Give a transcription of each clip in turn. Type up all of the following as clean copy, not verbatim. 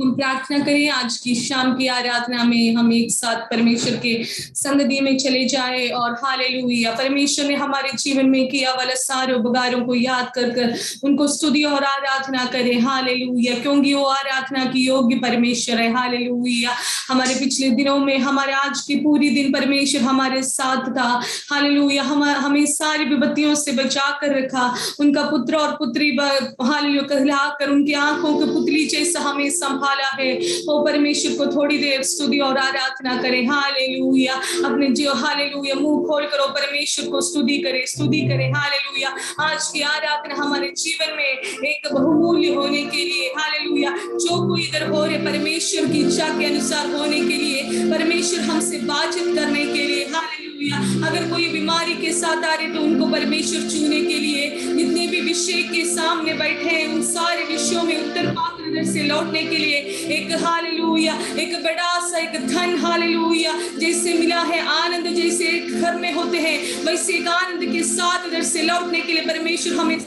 हम प्रार्थना करें आज की शाम की आराधना में हम एक साथ परमेश्वर के संगति में चले जाए और हालेलुया परमेश्वर ने हमारे जीवन में किया वाला सारे उपकारों को याद कर कर उनको स्तुति और आराधना करें। हालेलुया क्योंकि वो आराधना की योग्य परमेश्वर है। हालेलुया हमारे पिछले दिनों में हमारे आज की पूरी दिन परमेश्वर हमारे साथ था। हालेलुया हमें सारी विपत्तियों से बचा कर रखा। उनका पुत्र और पुत्री हालेलुया कहलाकर उनकी आंखों के पुतली जैसा हमें संभाला है। वो परमेश्वर को थोड़ी देर स्तुति और आराधना करें। हालेलुया अपने जीव हालेलुया मुंह खोल कर परमेश्वर को स्तुति करें। हालेलुया आज की आराधना हमारे जीवन में एक बहुमूल्य होने के लिए हालेलुया जो कोई इधर हो रहे परमेश्वर की इच्छा के अनुसार होने के लिए परमेश्वर हमसे बातचीत करने के लिए हालेलुया अगर कोई बीमारी के साथ आ रहे तो उनको परमेश्वर छूने के लिए जितने भी विषय के सामने बैठे हैं उन सारे विषयों में उत्तर पाकर इधर से लौटने के लिए एक हालेलुया एक बड़ा सा एक धन हालेलुया जैसे मिला है आनंद जैसे एक घर में होते हैं वैसे एक आनंद के साथ इधर से लौटने के लिए परमेश्वर हमें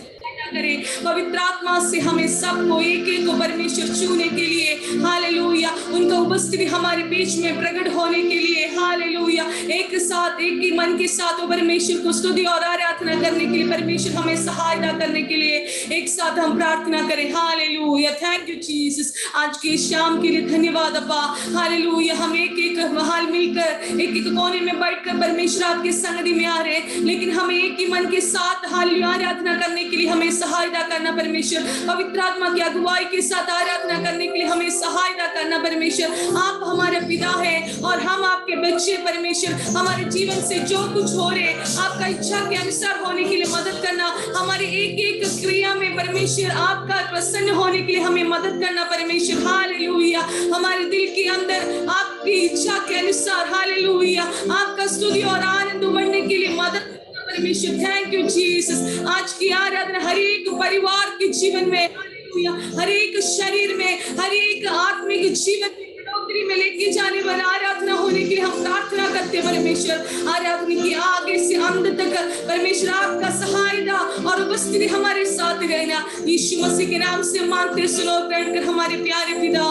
करें। पवित्र आत्मा से हमें सबको एक एक को परमेश्वर छूने के लिए हालेलुया उनका उपस्थिति हमारे बीच में प्रकट होने के लिए हालेलुया एक साथ एक ही मन के साथ परमेश्वर को स्तुति और आराधना करने के लिए परमेश्वर हमें सहायता करने के लिए एक साथ हम प्रार्थना करें। हालेलुया थैंक यू जीसस आज की शाम के लिए धन्यवाद अब्बा। हालेलुया हम एक एक हाल मिलकर एक एक कोने में बैठकर परमेश्वर आपके संगति में आ रहे हैं लेकिन हमें एक ही मन के साथ हालेलुया आराधना करने के लिए हमें सहायता करना परमेश्वर। पवित्र आत्मा की अगुवाई के साथ आराधना करने के लिए हमें सहायता करना परमेश्वर। आप हमारे पिता हैं और हम आपके बच्चे परमेश्वर। हमारे जीवन से जो कुछ हो रहे आपका इच्छा के अनुसार होने के लिए मदद करना। हमारे एक एक क्रिया में परमेश्वर आपका प्रसन्न होने के लिए हमें मदद करना परमेश्वर। हालेलुया हमारे दिल के अंदर आपकी इच्छा के अनुसार हालेलुया आपका स्तुति और आनंद उमड़ने के लिए मदद परमेश्वर। थैंक यू जीसस आज की आराधना हर एक परिवार के जीवन में हालेलुया हर एक शरीर में हर एक आत्मिक जीवन में बढ़ोतरी में लेके जाने वाला आराधना होने के लिए हम प्रार्थना करते परमेश्वर। आराधना की आगे से अंत तक परमेश्वर आपका सहायता और उपस्थिति हमारे साथ रहना यीशु मसीह के नाम से मांगते सुनो कर हमारे प्यारे पिता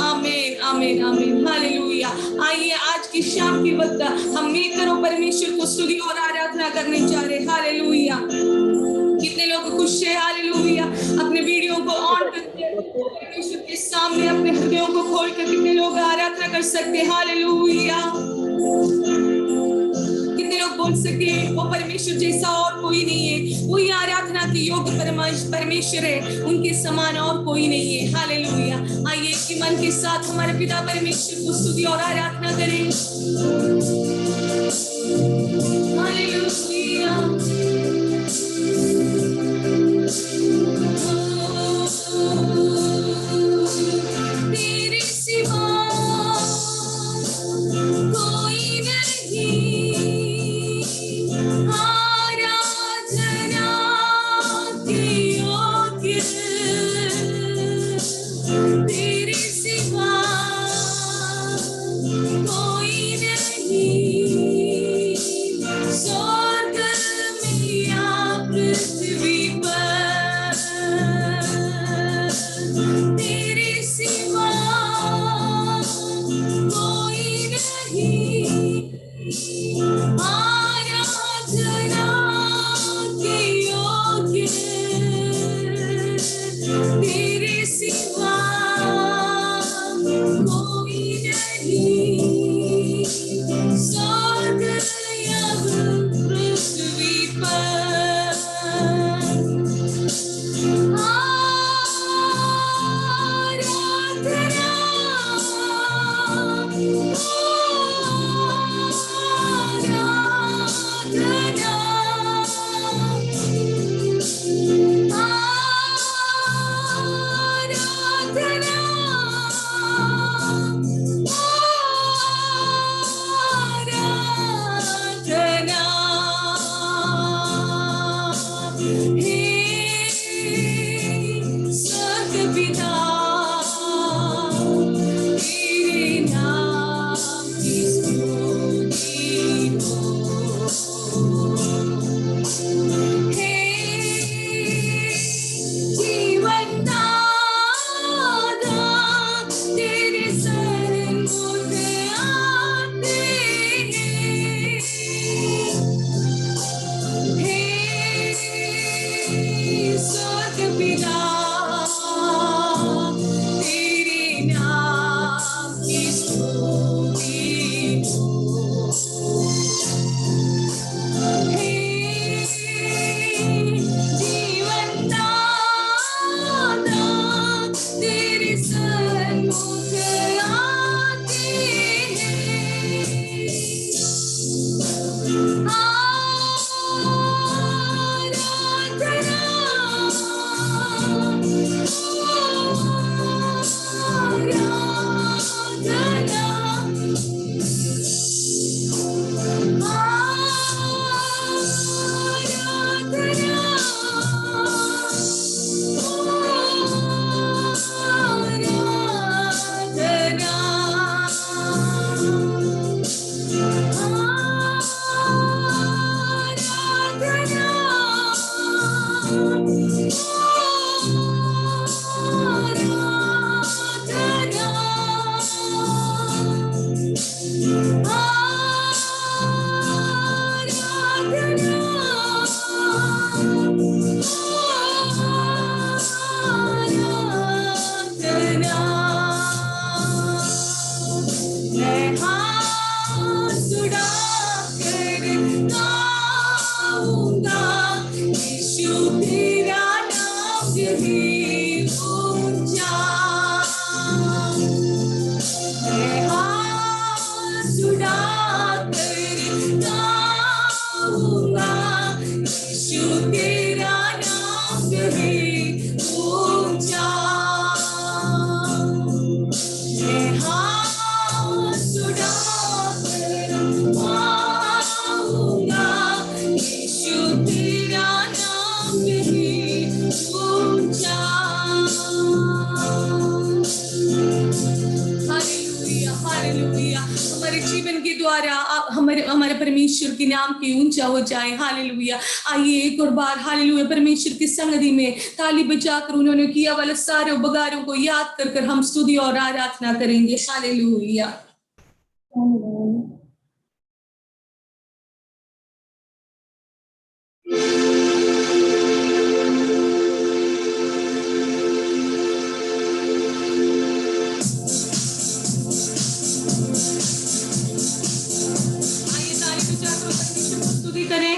आमीन आमीन आमीन हालेलुया। आइए आज की शाम के वक्त हम मिलकर परमेश्वर को स्तुति और आराधना करने जा रहे हैं। हालेलुया कितने लोग खुश है हालेलुया अपने वीडियो को ऑन करके परमेश्वर के सामने अपने हृदयों को खोलकर कितने लोग आराधना कर सकते हैं। हालेलुया कितने लोग बोल सकते हैं वो परमेश्वर जैसा और कोई नहीं है। वही आराधना की योग्य परमेश्वर है उनके समान और कोई नहीं है। हालेलुया आइए कि मन के साथ हमारे पिता परमेश्वर को स्तुति और आराधना करें। हालेलुया तेरे सिवा कोई नहीं आराधना के योग्य तेरे सिवा कोई नहीं स्वर्ग में जीवन के द्वारा हमारे हमारे परमेश्वर के नाम की ऊंचा हो जाए। हालेलुया। आइए एक और बार हालेलुया परमेश्वर की संगति में ताली बजाकर उन्होंने किया वाले सारे उपकारों को याद कर कर हम स्तुति और आराधना करेंगे। हालेलुया। आइए ताली बजाकर परमेश्वर को स्तुति करें।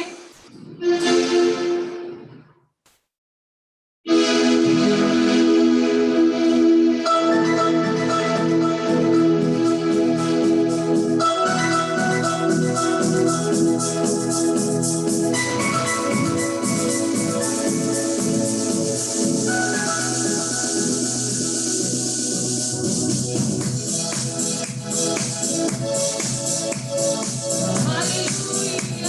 हालेलुया।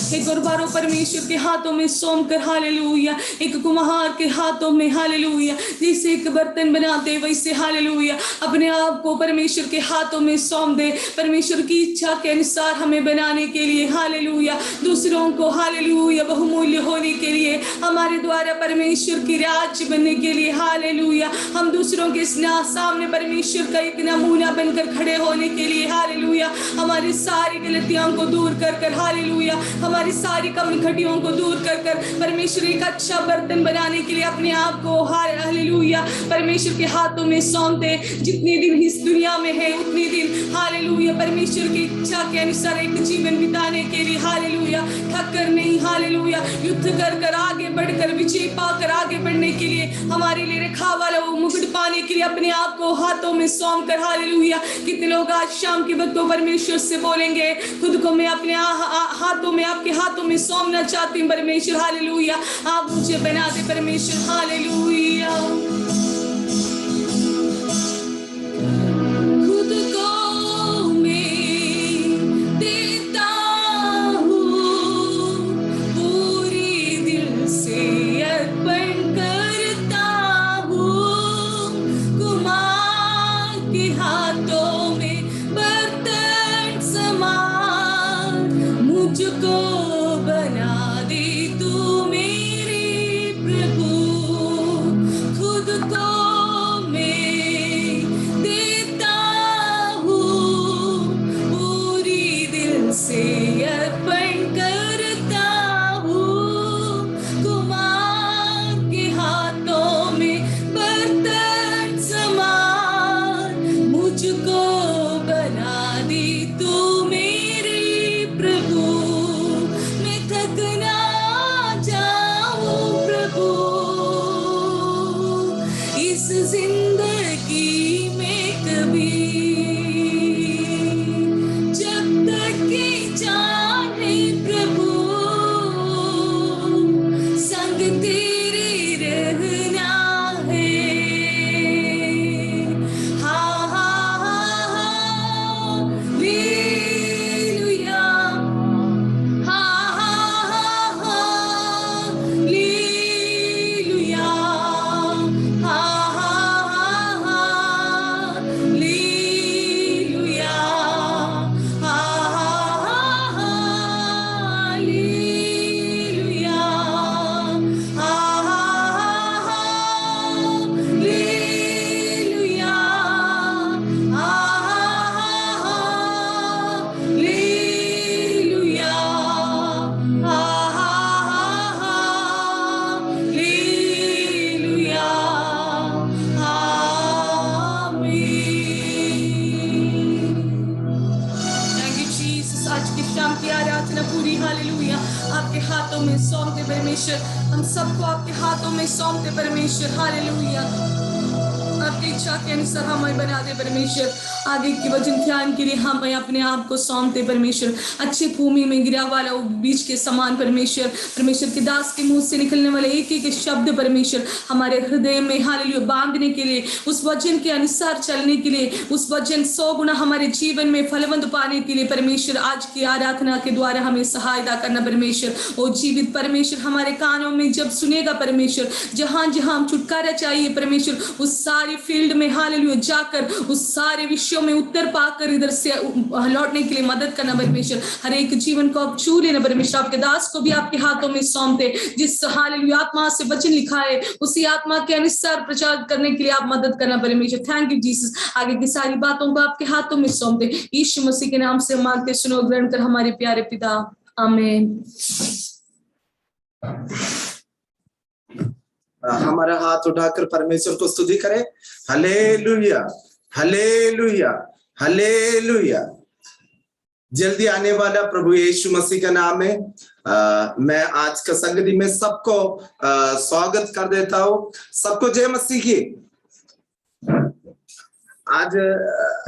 एक और बार परमेश्वर के हाथों में सौंप कर हालेलुया, एक कुम्हार के हाथों में हालेलुया, जैसे एक बर्तन बनाते वैसे हालेलुया अपने आप को परमेश्वर के हाथों में सौंप दे, परमेश्वर की इच्छा के अनुसार हमें बनाने के लिए हालेलुया, दूसरों को हालेलुया बहुमूल्य होने के लिए, हमारे द्वारा परमेश्वर की राज्य बनने के लिए हालेलुया, हम दूसरों के सामने परमेश्वर का एक नमूना बनकर खड़े होने के लिए हालेलुया, हमारी सारी गलतियों को दूर कर हालेलुया, हमारी सारी कमजोरियों को दूर कर परमेश्वर एक अच्छा बर्तन बनाने के लिए अपने आप को हालेलुया परमेश्वर के हाथों में सौंप दे। जितने दिन इस दुनिया में है उतने दिन हालेलुया परमेश्वर की इच्छा के अनुसार एक जीवन बिताने के लिए हालेलुया, थक कर नहीं हालेलुया, युद्ध कर आगे बढ़कर विजय पाकर आगे बढ़ने के लिए, हमारे लिए रखा वाला वो मुकुट पाने के लिए अपने आप को हाथों में सौंप कर हालेलुया। कितने लोग आज शाम के वक्त परमेश्वर से बोलेंगे, खुद को मैं अपने हाथों में आपके हाथों में सौंपना चाहती हूँ परमेश्वर हालेलुया, आप मुझे बना दे परमेश्वर हालेलुया। खुद को मैं देता हूँ, पूरी दिल से अर्पण करता हूँ, कुमार के हाथों में बर्तन समान, मुझको बना दे तू मेरे प्रभु। खुद को मैं देता हूँ, पूरी दिल से अर्पण करता हूँ, कुमार के हाथों में बर्तन समान, मुझको बना दे तू मेरे प्रभु। मैं थक ना जाऊं प्रभु इस जिंदगी में कभी, जब तक की जान है प्रभु, संग तेरे रहना है। हाँ हाँ हाँ हाँ हालेलुया, हाँ हाँ हाँ हालेलुया, हाँ हाँ हाँ हालेलुया, हाँ हाँ हाँ हालेलुया, हाँ हाँ हाँ हालेलुया, हाँ हालेलुया, हाँ हालेलुया, आमीन। थैंक यू जीसस, आज की शाम की आराधना पूरी हालेलुया आपके हाथों में सौंपते परमेश्वर, हम सबको आपके हाथों में सौंपते परमेश्वर हालेलुया, आपकी इच्छा के अनुसार हमें बना दे परमेश्वर। आगे की वचन ध्यान के लिए हमें अपने आप को सौंपते परमेश्वर, अच्छे भूमि में गिरा वाला बीज के समान परमेश्वर, परमेश्वर के दास के मुंह से निकलने वाले एक एक शब्द परमेश्वर हमारे हृदय में हालेलुया बांधने के लिए, उस वचन के अनुसार चलने के लिए, उस वचन 100 गुना हमारे जीवन में फलवंत पाने के लिए परमेश्वर आज की आराधना के द्वारा हमें सहायता करना परमेश्वर। ओ जीवित परमेश्वर हमारे कानों में जब सुनेगा परमेश्वर, जहां जहां हम छुटकारा चाहिए परमेश्वर, उस सारी फील्ड में हालेलुया जाकर उस सारे विषयों में उत्तर पाकर इधर से लौटने के लिए मदद करना परमेश्वर। हर एक जीवन को आप छू लेना परमेश्वर। आपके दास को भी आपके हाथों में सौंपते, जिस हालेलुया आत्मा से वचन लिखा है उसी आत्मा के अनुसार प्रचार करने के लिए आप मदद करना परमेश्वर। Thank you Jesus. आगे की सारी बातों को आपके हाथों में सौंपते, यीशु मसीह के नाम से मांगते, सुनो ग्रहण कर हमारे प्यारे पिता, आमीन। हमारा हाथ उठाकर परमेश्वर को स्तुति करें। Hallelujah, hallelujah, hallelujah. जल्दी आने वाला प्रभु यीशु मसीह का नाम है। मैं आज का संगति में सबको स्वागत कर देता हूँ। सबको जय मसीह की। आज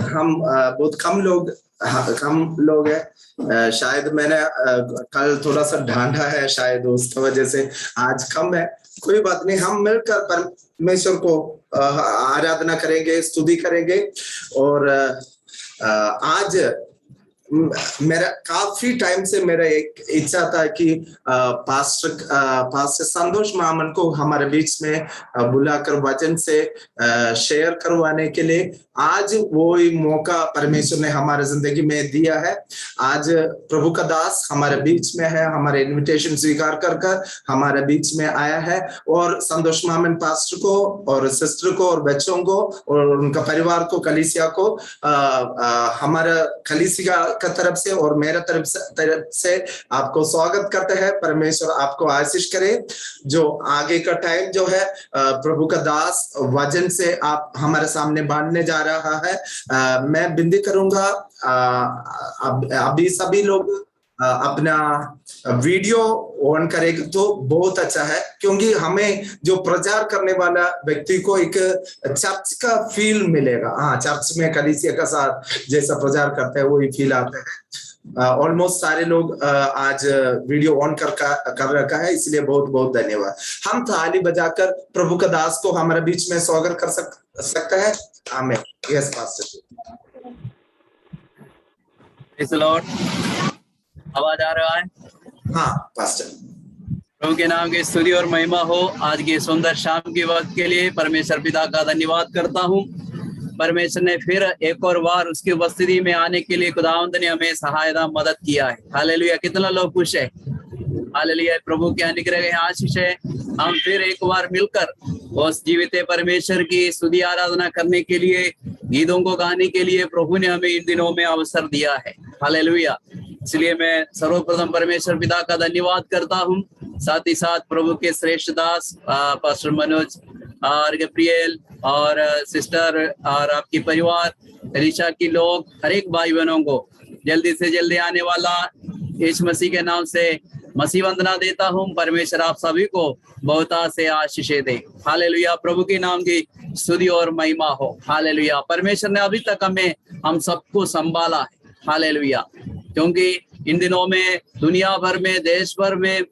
हम बहुत कम लोग हैं। शायद मैंने कल थोड़ा सा ढांढा है, शायद उसकी वजह से आज कम है। कोई बात नहीं, हम मिलकर परमेश्वर को आराधना करेंगे, स्तुति करेंगे। और आज मेरा काफी टाइम से मेरा एक इच्छा था कि पास्टर संतोष मामन को हमारे बीच में बुलाकर वचन से शेयर करवाने के लिए आज वो ही मौका परमेश्वर ने हमारे जिंदगी में दिया है। आज प्रभु का दास हमारे बीच में है, हमारे इनविटेशन स्वीकार कर हमारे बीच में आया है। और संतोष मामन पास्टर को और सिस्टर को और बच्चों को और उनका परिवार को, कलीसिया को, हमारा कलीसिया का तरफ से और मेरा तरफ से आपको स्वागत करते हैं। परमेश्वर आपको आशीष करे। जो आगे का टाइम जो है प्रभु का दास वचन से आप हमारे सामने बांधने जा रहा है। मैं विनती करूंगा अभी सभी लोग अपना वीडियो ऑन करेगा तो बहुत अच्छा है, क्योंकि हमें जो प्रचार करने वाला व्यक्ति को एक चर्च का फील मिलेगा। हाँ, चर्च में कलीसिया का साथ जैसा प्रचार करते हैं वही फील आता है। ऑलमोस्ट सारे लोग आज वीडियो ऑन कर रखा है, इसलिए बहुत बहुत धन्यवाद। हम थाली बजाकर प्रभु का दास को हमारे बीच में स्वागत कर सकते हैं। आमीन। Yes pastor. Praise the Lord. आवाज आ रहा है? हाँ पास्टर। प्रभु के नाम की स्तुति और महिमा हो। आज के सुंदर शाम के वक्त के लिए परमेश्वर पिता का धन्यवाद करता हूँ। परमेश्वर ने फिर एक और बार उसकी उपस्थिति में आने के लिए खुदावंद ने हमें सहायता मदद किया है। हालेलुया। कितना लोग खुश है? हालेलुया। प्रभु के अनुग्रह है, आशीष है। हम फिर एक बार मिलकर उस जीवित परमेश्वर की स्तुति आराधना करने के लिए, गीतों को गाने के लिए प्रभु ने हमें इन दिनों में अवसर दिया है। हालेलुया। इसलिए मैं सर्वप्रथम परमेश्वर पिता का धन्यवाद करता हूँ। साथ ही साथ प्रभु के श्रेष्ठ दास पास्टर मनोज और गब्रियल और सिस्टर और आपकी परिवार एलिशा की लोग, हर एक भाई बहनों को जल्दी से जल्दी आने वाला यीशु मसीह के नाम से मसीह वंदना देता हूँ। परमेश्वर आप सभी को बहुत से आशीष दे। हालेलुया। प्रभु के नाम की स्तुति और महिमा हो। हालेलुया। परमेश्वर ने अभी तक हम सबको संभाला है। हालेलुया। क्योंकि इन दिनों में दुनिया भर में, देश भर में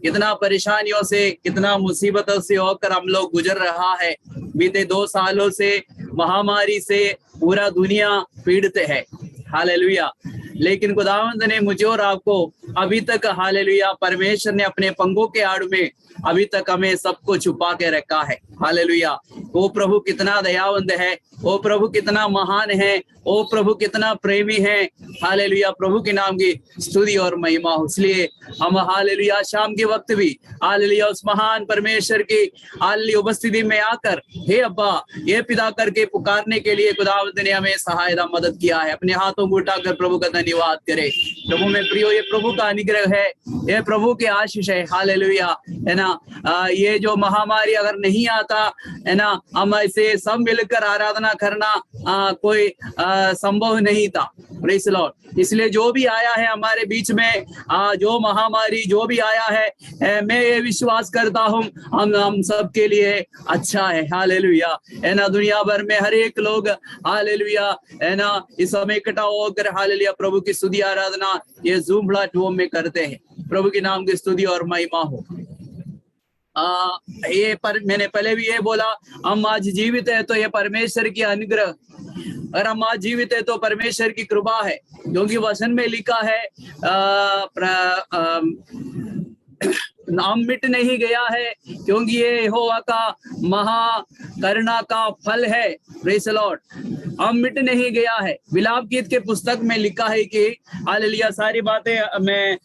कितना परेशानियों से, कितना मुसीबतों से होकर हम लोग गुजर रहा है। बीते 2 सालों से महामारी से पूरा दुनिया पीड़ित है। हालेलुया। लेकिन खुदावंद ने मुझे और आपको अभी तक, हालेलुया, परमेश्वर ने अपने पंखों के आड़ में अभी तक हमें सबको छुपा के रखा है। हालेलुया। वो प्रभु कितना दयावंद है, वो प्रभु कितना महान है, वो प्रभु कितना प्रेमी है। हालेलुया। प्रभु के नाम की स्तुति और महिमा हो। इसलिए हम हालेलुया शाम के वक्त भी हालेलुया उस महान परमेश्वर की हालेलुया उपस्थिति में आकर हे अब्बा, ये पिता करके पुकारने के लिए खुदावंद ने हमें सहायता मदद किया है। अपने हाथों को उठाकर प्रभु का धन्यवाद करे। प्रभु में प्रियो, ये प्रभु का अनुग्रह है, ये प्रभु की आशीष है। हालेलुया। है ना, ये जो महामारी अगर नहीं आता है ना, हम ऐसे सब मिलकर आराधना करना कोई संभव नहीं था। Praise the Lord. इसलिए जो भी आया है हमारे बीच में, जो महामारी जो भी आया है, मैं ये विश्वास करता हूँ हम सब के लिए अच्छा है। हालेलुया। है ना, दुनिया भर में हर एक लोग हालेलुया है ना इस समय इकट्ठा होकर हालेलुया प्रभु की स्तुति आराधना ये जूम प्लेटफॉर्म में करते हैं। प्रभु के नाम की स्तुति और महिमा हो। मैंने पहले भी ये बोला, हम आज जीवित है तो ये परमेश्वर की अनुग्रह, और हम आज जीवित है तो परमेश्वर की कृपा है। क्योंकि वचन में लिखा है नाम मिट नहीं गया है, क्योंकि ये यहोवा का महा करुणा का फल है। Praise the Lord. हम मिट नहीं गया है। विलाप गीत के पुस्तक में लिखा है कि हालेलुया, सारी बातें मैं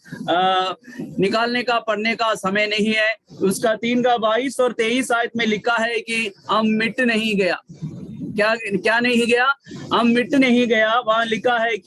निकालने का पढ़ने का समय नहीं है। उसका 3 का 22 और 23 आयत में लिखा है कि हम मिट नहीं गया। क्या नहीं गया? हम मिट नहीं गया। वहां लिखा है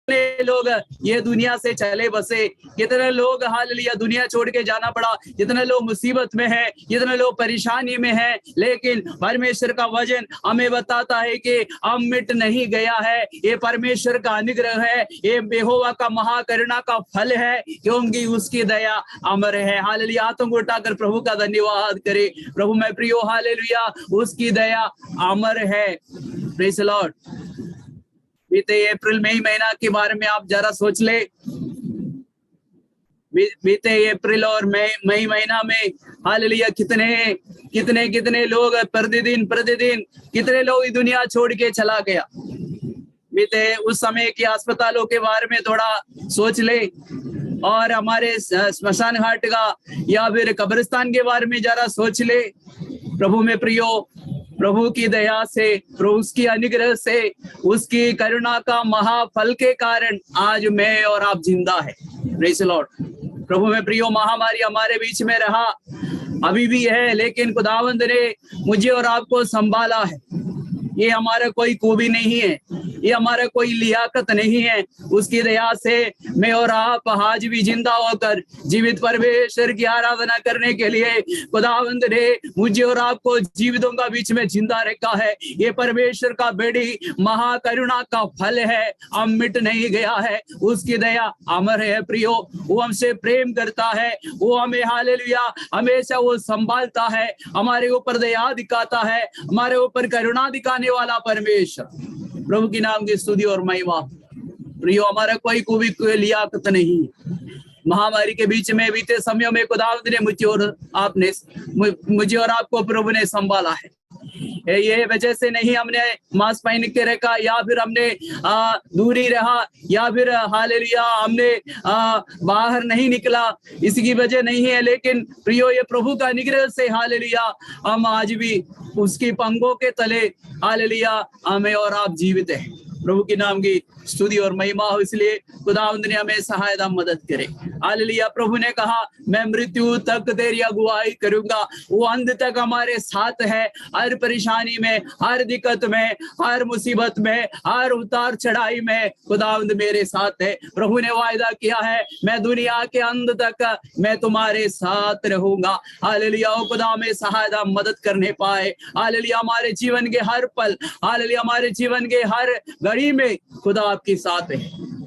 कितने लोग ये दुनिया से चले बसे, कितने लोग हालेलुया दुनिया छोड़ के जाना पड़ा, कितने लोग मुसीबत में हैं, कितने लोग परेशानी में हैं, लेकिन परमेश्वर का वचन हमें बताता है कि हम मिट नहीं गया है। ये परमेश्वर का अनुग्रह है, ये यहोवा का महाकरुणा का फल है, क्योंकि उसकी दया अमर है। हालेलुया, हाथों को उठाकर प्रभु का धन्यवाद करें। प्रभु मैं प्रियो, हालेलुया, उसकी दया अमर है। Praise the Lord. बीते अप्रैल मई महीना के बारे में आप जरा सोच ले। बीते अप्रैल और मई महीना में हालेलुया कितने लोग प्रतिदिन कितने लोग दुनिया छोड़ के चला गया। बीते उस समय के अस्पतालों के बारे में थोड़ा सोच ले, और हमारे स्मशान घाट का या फिर कब्रिस्तान के बारे में जरा सोच ले। प्रभु में प्रियो, प्रभु की दया से, प्रभु उसकी अनुग्रह से, उसकी करुणा का महाफल के कारण आज मैं और आप जिंदा है। Praise the Lord. प्रभु में प्रियो, महामारी हमारे बीच में रहा, अभी भी है, लेकिन खुदावंद ने मुझे और आपको संभाला है। ये हमारा कोई खूबी नहीं है, ये हमारा कोई लियाकत नहीं है। उसकी दया से मैं और आप आज भी जिंदा होकर जीवित परमेश्वर की आराधना करने के लिए खुदावंद ने मुझे और आपको जीवितों का बीच में जिंदा रखा है। ये परमेश्वर का बड़ी महाकरुणा का फल है। हम मिट नहीं गया है, उसकी दया अमर है। प्रियो, वो हमसे प्रेम करता है, वो हमें हालेलुया हमेशा वो संभालता है, हमारे ऊपर दया दिखाता है, हमारे ऊपर करुणा दिखाने वाला परमेश्वर। प्रभु की नाम की स्तुति और महिमा। प्रियो, हमारा कोई लियाकत नहीं। महामारी के बीच में बीते समयों में खुदावंद ने मुझे और आपको प्रभु ने संभाला है। ये वजह से नहीं हमने मास्क पहन के रखा, या फिर हमने दूरी रहा, या फिर हालेलुया हमने बाहर नहीं निकला, इसकी वजह नहीं है। लेकिन प्रियो, ये प्रभु का अनुग्रह से हालेलुया हम आज भी उसकी पंखों के तले हालेलुया हमें और आप जीवित है। प्रभु के नाम की स्तुति और महिमा हो। इसलिए खुदावंद ने हमें सहायता मदद करे। हालेलुया। प्रभु ने कहा, मैं मृत्यु तक तेरी अगुवाई करूंगा। वो अंत तक हमारे साथ है, हर परेशानी में, हर दिक्कत में, हर मुसीबत में, हर उतार चढ़ाई में खुदावंद मेरे साथ है। प्रभु ने वायदा किया है, मैं दुनिया के अंत तक मैं तुम्हारे साथ रहूंगा। हालेलुया। ओ खुदा में सहायता मदद करने पाए। हालेलुया। हमारे जीवन के हर पल, हालेलुया हमारे जीवन के हर घड़ी में खुदा आपके साथ है।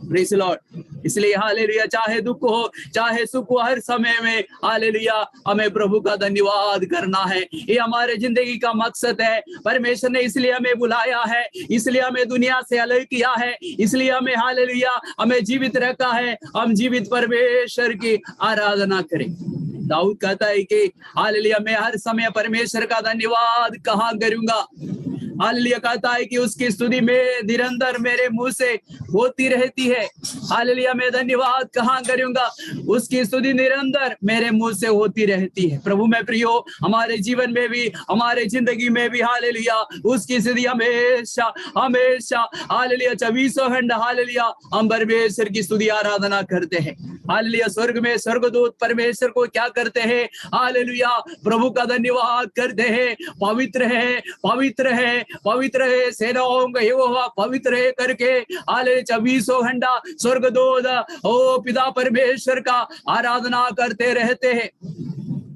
Praise the Lord. इसलिए हालेलुया, चाहे दुख हो चाहे सुख हो, हर समय में हालेलुया हमें प्रभु का धन्यवाद करना है। ये हमारे जिंदगी का मकसद है। परमेश्वर ने इसलिए हमें बुलाया है, इसलिए हमें दुनिया से अलग किया है, इसलिए हमें हालेलुया हमें जीवित रखा है। हम जीवित परमेश्वर की आराधना करें। दाऊद कहता है कि हालेलुया मैं हर समय परमेश्वर का धन्यवाद कहाँ करूंगा। हालेलुया कहता है कि उसकी स्तुति में निरंतर मेरे मुंह से होती रहती है। हालेलुया मैं धन्यवाद कहाँ करूंगा, उसकी स्तुति निरंतर मेरे मुंह से होती रहती है। प्रभु में प्रियो, हमारे जीवन में भी, हमारे जिंदगी में भी हालेलुया उसकी स्तुति हमेशा हमेशा हालेलुया 24 घंटा हालेलुया हम परमेश्वर की स्तुति आराधना करते हैं। हालेलुया। स्वर्ग में स्वर्गदूत परमेश्वर को क्या करते हैं? हालेलुया प्रभु का धन्यवाद करते हैं। पवित्र है, पवित्र है, पवित्र है, सेनाओं का यहोवा पवित्र है करके हालेलुया 24 घंटा स्वर्गदूत ओ पिता परमेश्वर का आराधना करते रहते हैं।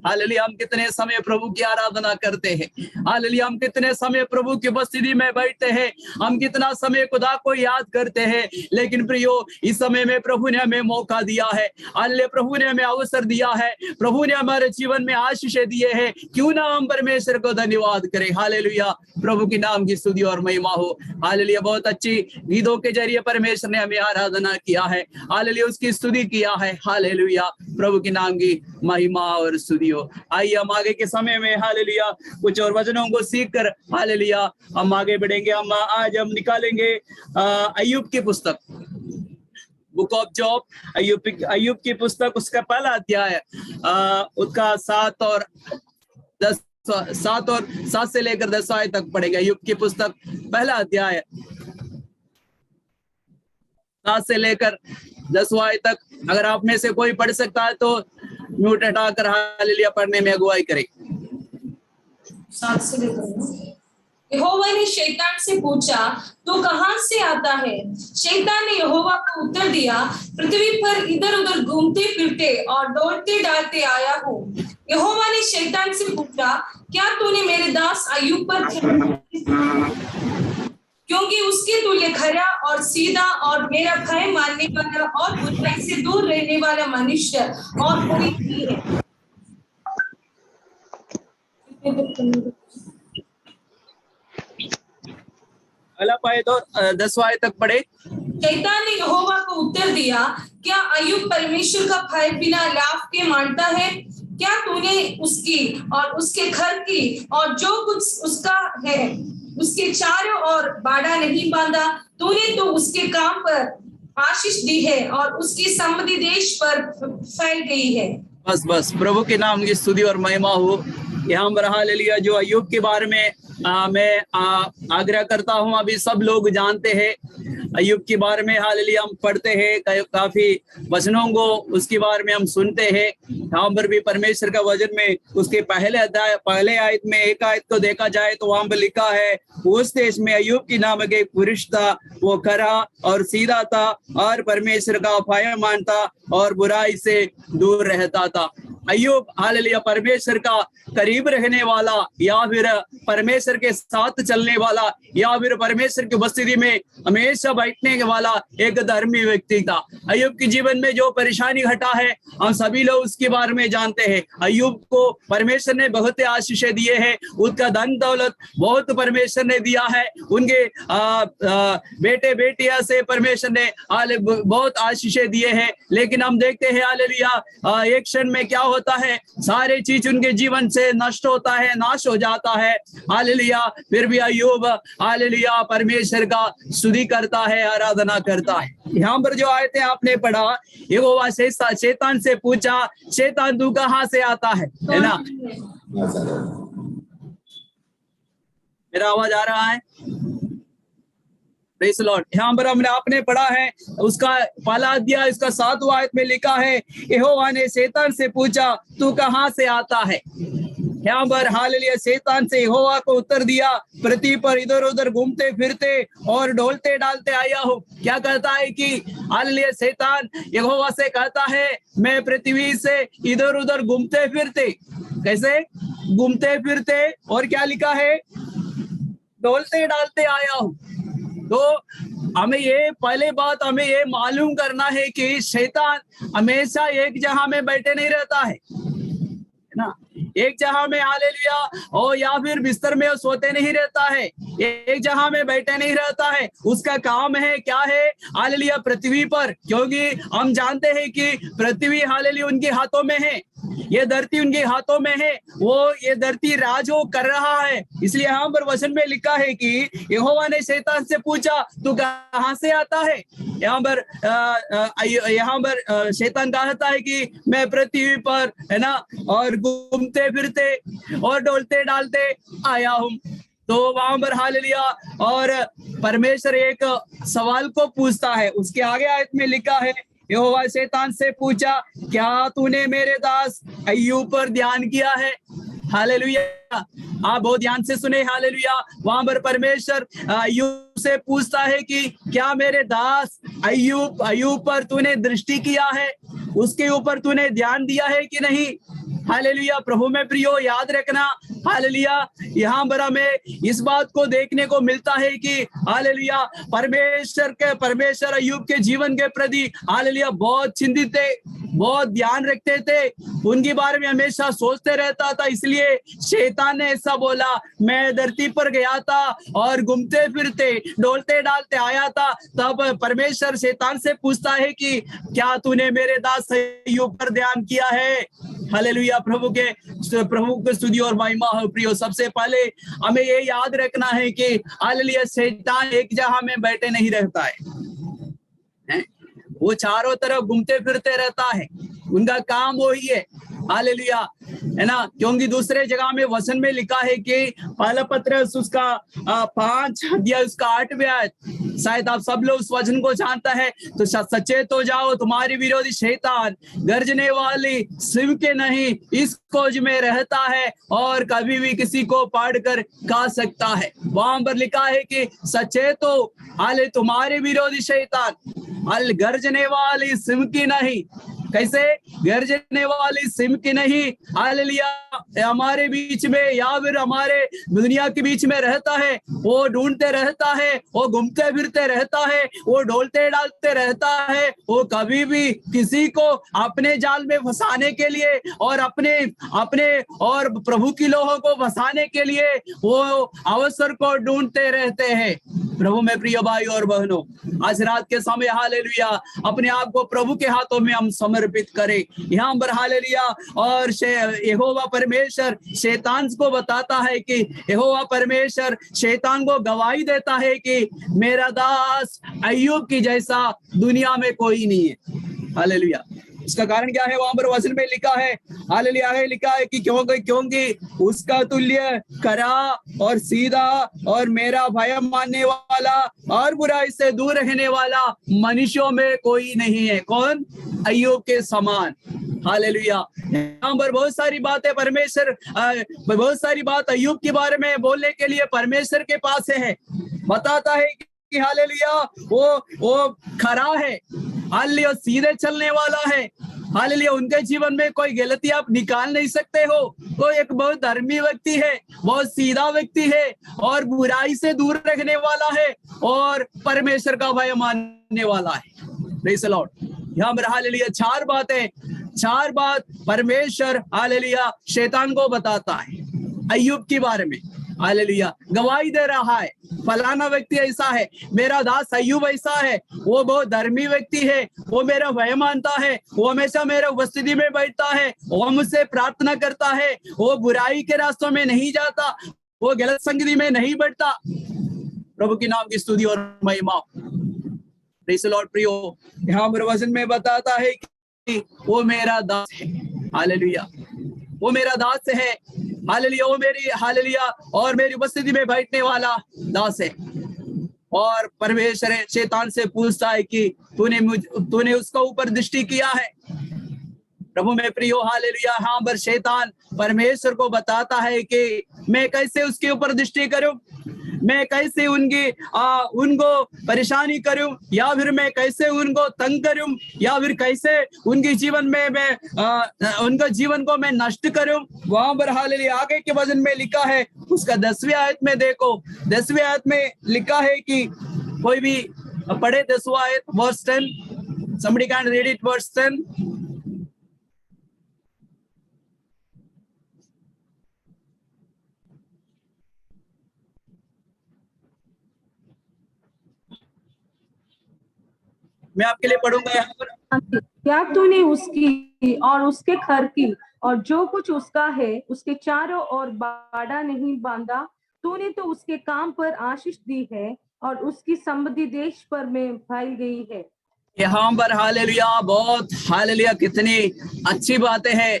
हालेलुया। हम कितने समय प्रभु की आराधना करते हैं। हालेलुया। हम कितने समय प्रभु की उपस्थिति में बैठते हैं, हम कितना समय खुदा को याद करते हैं। लेकिन प्रियो, इस समय में प्रभु ने हमें मौका दिया है। हालेलुया। प्रभु ने हमें अवसर दिया है, प्रभु ने हमारे जीवन में आशीष दिए हैं। क्यों ना हम परमेश्वर को धन्यवाद करें। हालेलुया। प्रभु की नाम की स्तुति और महिमा हो। हालेलुया। बहुत अच्छी गीतों के जरिए परमेश्वर ने हमें आराधना किया है। हालेलुया उसकी स्तुति किया है। हालेलुया। प्रभु के नाम की महिमा और स्तुति हो। आइए हम आगे के समय में हालेलुया कुछ और वचनों को सीख कर हालेलुया हम आगे बढ़ेंगे। आज हम निकालेंगे अय्यूब की पुस्तक, बुक ऑफ जॉब, अय्यूब की पुस्तक, उसका पहला अध्याय, उसका 7 से लेकर 10 आयत तक पढ़ेंगे। अय्यूब की पुस्तक पहला अध्याय 7 से लेकर 10 आयत तक। अगर आप में से कोई पढ़ सकता है तो म्यूट हटाकर हालेलुया पढ़ने में अगुवाई करे। 7 से लेकर। यहोवा ने शैतान से पूछा, तू कहां से आता है? शैतान ने यहोवा को उत्तर दिया, पृथ्वी पर इधर उधर घूमते फिरते और दौड़ते डालते आया हूँ। यहोवा ने शैतान से पूछा, क्या तूने मेरे दास अय्यूब पर क्योंकि उसके तुल्य खरा और सीधा और मेरा भय मानने वाला और बुराई से दूर रहने वाला मनुष्य और कोई नहीं है। तो 10 आयत तक पढ़े। शैतान ने यहोवा को उत्तर दिया, क्या अय्यूब परमेश्वर का भय बिना लाभ के मानता है? क्या तूने उसकी और उसके घर की और जो कुछ उसका है उसके चारों ओर बाड़ा नहीं बांधा? तूने तो उसके काम पर आशीष दी है और उसकी सम्मति देश पर फैल गई है। बस प्रभु के नाम की स्तुति और महिमा हो। यहाँ पर हालेलुया जो अय्यूब के बारे में मैं आग्रह करता हूँ, अभी सब लोग जानते हैं अय्यूब के बारे में। हालेलुया हम पढ़ते हैं काफी वचनों को, उसके बारे में हम सुनते हैं। यहाँ पर भी परमेश्वर का वचन में उसके पहले आयत में एक आयत को देखा जाए तो वहां पर लिखा है, उस देश में अय्यूब की नामक एक पुरुष था, वो खरा और सीधा था और परमेश्वर का भय मानता और बुराई से दूर रहता था। अय्यूब हालेलुया परमेश्वर का करीब रहने वाला या फिर परमेश्वर के साथ चलने वाला या फिर परमेश्वर की उपस्थिति में हमेशा बैठने वाला एक धर्मी व्यक्ति था। अय्यूब के जीवन में जो परेशानी घटा है हम सभी लोग उसके बारे में जानते हैं। अय्यूब को परमेश्वर ने बहुत आशीषें दिए हैं, उसका धन दौलत बहुत परमेश्वर ने दिया है, उनके बेटे बेटियां से परमेश्वर ने बहुत आशीषें दिए हैं। लेकिन हम देखते हैं हालेलुया एक क्षण में क्या होता है, सारे चीज उनके जीवन से नष्ट होता है, नाश हो जाता है। हालेलुया फिर भी अय्यूब हालेलुया परमेश्वर का स्तुति करता है, आराधना करता है। यहाँ पर जो आयतें आपने पढ़ा, यहोवा शैतान से पूछा, शैतान तू कहाँ से आता है ना? मेरा आवाज आ रहा है? Praise the Lord. यहाँ पर हमने आपने पढ़ा है उसका पहला अध्याय इसका 7वां आयत में लिखा है, यहोवा ने शैतान से पूछा तू कहाँ से आता है? यहाँ पर हालेलुया शैतान से यहोवा को उत्तर दिया, पृथ्वी पर इधर उधर घूमते फिरते और डोलते डालते आया हूँ। क्या कहता है कि हालेलुया शैतान यहोवा से कहता है, मैं पृथ्वी से इधर उधर घूमते फिरते, कैसे घूमते फिरते, और क्या लिखा है, डोलते डालते आया हूँ। तो हमें ये पहले बात हमें ये मालूम करना है कि शैतान हमेशा एक जगह में बैठे नहीं रहता है ना, एक जगह में हालेलुया और या फिर बिस्तर में सोते नहीं रहता है, एक जगह में बैठे नहीं रहता है। उसका काम है क्या है? हालेलुया पृथ्वी पर, क्योंकि हम जानते हैं कि पृथ्वी हालेलुया उनके हाथों में है, ये धरती उनके हाथों में है, वो ये धरती राज वो कर रहा है। इसलिए यहाँ पर वचन में लिखा है कि यहोवा ने शैतान से पूछा तू कहाँ से आता है? यहाँ पर शैतान कहता है कि मैं पृथ्वी पर है ना और घूमते फिरते और डोलते डालते आया हूँ। तो वहां पर हालेलुया और परमेश्वर एक सवाल को पूछता है, उसके आगे आयत में लिखा है, यहोवा शैतान से पूछा क्या तूने मेरे दास अय्यूब पर ध्यान किया है? हालेलुया आप बहुत ध्यान से सुने। हालेलुया वहां पर परमेश्वर अय्यूब से पूछता है कि क्या मेरे दास अय्यूब पर तूने दृष्टि किया है, उसके ऊपर तूने ध्यान दिया है कि नहीं? हालेलुया। प्रभु में प्रियो, याद रखना, हालेलुया, यहाँ पर हमें इस बात को देखने को मिलता है कि हालेलुया परमेश्वर अय्यूब के जीवन के प्रति हालेलुया बहुत चिंतित थे, बहुत ध्यान रखते थे, उनके बारे में हमेशा सोचते रहता था। इसलिए शैतान ने ऐसा बोला, मैं धरती पर गया था और घूमते फिरते डोलते डालते आया था। तब परमेश्वर शैतान से पूछता है कि क्या तूने मेरे दास अय्यूब पर ध्यान किया है? हालेलुया। प्रभु के स्तुति और महिमा हो प्रियो। सबसे पहले हमें ये याद रखना है कि हालेलुया शैतान एक जगह में बैठे नहीं रहता है, वो चारों तरफ घूमते फिरते रहता है, उनका काम वही है। हालेलुया, है ना, क्योंकि दूसरे जगह में वचन में लिखा है कि पहला पत्रस उसका 5 अध्याय उसका 8वें आयत, शायद आप सब लोग उस वचन को जानता है। तो सचेत हो जाओ, तुम्हारी विरोधी शैतान गर्जने वाली सिंह के नहीं इस खोज में रहता है और कभी भी किसी को पाड़ कर खा सकता है। वहां पर लिखा है कि सचेत हो, हाले तुम्हारे विरोधी शैतान हाल गर्जने वाली सिंह की नहीं। कैसे? गर्जने वाली सिंह की नहीं, हालेलुया, हमारे बीच में या फिर हमारे दुनिया के बीच में रहता है, वो ढूंढते रहता है, वो घूमते फिरते रहता है, वो डोलते डालते रहता है, वो कभी भी किसी को अपने जाल में फंसाने के लिए और अपने और प्रभु की लोगों को फंसाने के लिए वो अवसर को ढूंढते रहते हैं। प्रभु में प्रिय भाई और बहनों, आज रात के समय हालेलुया अपने आप को प्रभु के हाथों में हम समर्पित करें। यहाँ पर हालेलुया और यहोवा परमेश्वर शैतान को बताता है कि यहोवा परमेश्वर शैतान को गवाही देता है कि मेरा दास अय्यूब की जैसा दुनिया में कोई नहीं है। हालेलुया। इसका कारण क्या है? वहां पर वचन में लिखा है, हालेलुया लिखा है कि क्योंकि उसका तुल्य खरा और सीधा और मेरा भय मानने वाला और बुराई से दूर रहने वाला मनुष्यों में कोई नहीं है। कौन? अय्यूब के समान। हालेलुया। यहाँ पर बहुत सारी बातें परमेश्वर बहुत सारी बात अय्यूब के बारे में बोलने के लिए परमेश्वर के पास है। बताता है कि हालेलुया वो खरा है, हालेलुया सीधे चलने वाला है, हालेलुया उनके जीवन में कोई गलती आप निकाल नहीं सकते हो। वो एक बहुत धर्मी व्यक्ति है, बहुत सीधा व्यक्ति है और बुराई से दूर रखने वाला है और परमेश्वर का भय मानने वाला है। Praise the Lord. यहाँ पर हालेलुया चार बात परमेश्वर हालेलुया शैतान को बताता है अय्यूब के बारे में। हालेलुया गवाही दे रहा है, फलाना व्यक्ति ऐसा है, मेरा दास अय्यूब ऐसा है, वो बहुत धर्मी व्यक्ति है, वो मेरा भय मानता है, वो हमेशा मेरे उपस्थिति में बैठता है, वो मुझसे प्रार्थना करता है, वो बुराई के रास्तों में नहीं जाता, वो गलत संगति में नहीं बैठता। प्रभु के नाम की स्तुति और महिमा। Praise the Lord. प्रियो, यहाँ पर वचन में बताता है कि वो मेरा दास है। हालेलुया वो मेरा दास है। हालेलुया वो मेरी हालेलुया और मेरी उपस्थिति में बैठने वाला दास है। और परमेश्वर शैतान से पूछता है कि तूने उसका ऊपर दृष्टि किया है। प्रभु में प्रियो हालेलुया यहाँ पर शैतान परमेश्वर को बताता है कि मैं कैसे उसके ऊपर दृष्टि करूं, मैं कैसे उनको परेशानी करूं, या फिर मैं कैसे उनको तंग करूं, या फिर कैसे उनके जीवन में मैं उनका जीवन को मैं नष्ट करूं। वहां पर हालेलुया आगे के वचन में लिखा है, उसका 10वें आयत में देखो, 10वें आयत में लिखा है कि कोई भी पढ़े 10वां आयत verse 10। somebody can read it verse 10। मैं आपके लिए पढ़ूंगा यहाँ पर। क्या तूने उसकी और उसके घर की और जो कुछ उसका है उसके चारों ओर बाड़ा नहीं बांधा? तूने तो उसके काम पर आशीष दी है और उसकी समृद्धि देश पर में फैल गई है। यहाँ पर हालेलुया बहुत हालेलुया कितनी अच्छी बातें हैं।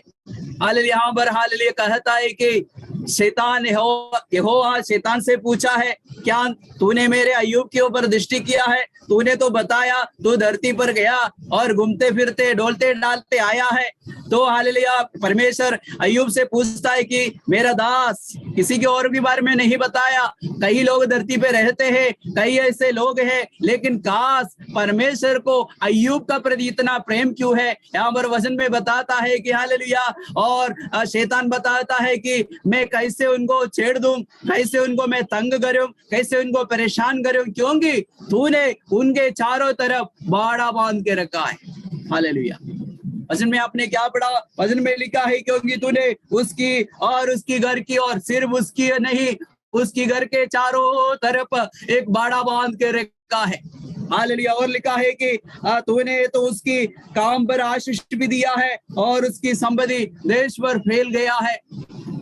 हालेलुया यहाँ पर हालेलुया कहता है कि शैतान यहोवा शैतान से पूछा है, क्या तूने मेरे अय्यूब के ऊपर दृष्टि किया है? तूने तो बताया तू धरती पर गया और घूमते फिरते डोलते डालते आया है, तो हालेलुया परमेश्वर अय्यूब से पूछता है कि मेरा दास, किसी के और के बारे में नहीं बताया, कई लोग धरती पे रहते हैं, कई ऐसे लोग हैं, लेकिन काश परमेश्वर को अय्यूब का प्रति इतना प्रेम क्यों है। यहाँ पर वचन में बताता है कि हालेलुया, और शैतान बताता है कि मैं कैसे उनको छेड़ दूं, कैसे उनको मैं तंग करूं, कैसे उनको परेशान करूं, क्योंकि तूने उनके चारों तरफ बाड़ा बांध के रखा है। हालेलुया। वचन में आपने क्या पढ़ा? वचन में लिखा है क्योंकि तूने उसकी और उसकी घर की, और सिर्फ उसकी नहीं, उसकी घर के चारों तरफ एक बाड़ा बांध के रखा है। हालेलुया। और लिखा है कि तूने तो उसकी काम पर आशीष भी दिया है और उसकी संपत्ति देश पर फैल गया है।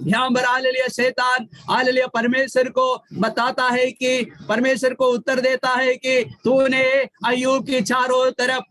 यहाँ पर हालेलुया शैतान हालेलुया परमेश्वर को बताता है कि, परमेश्वर को उत्तर देता है कि तूने अय्यूब की चारों तरफ,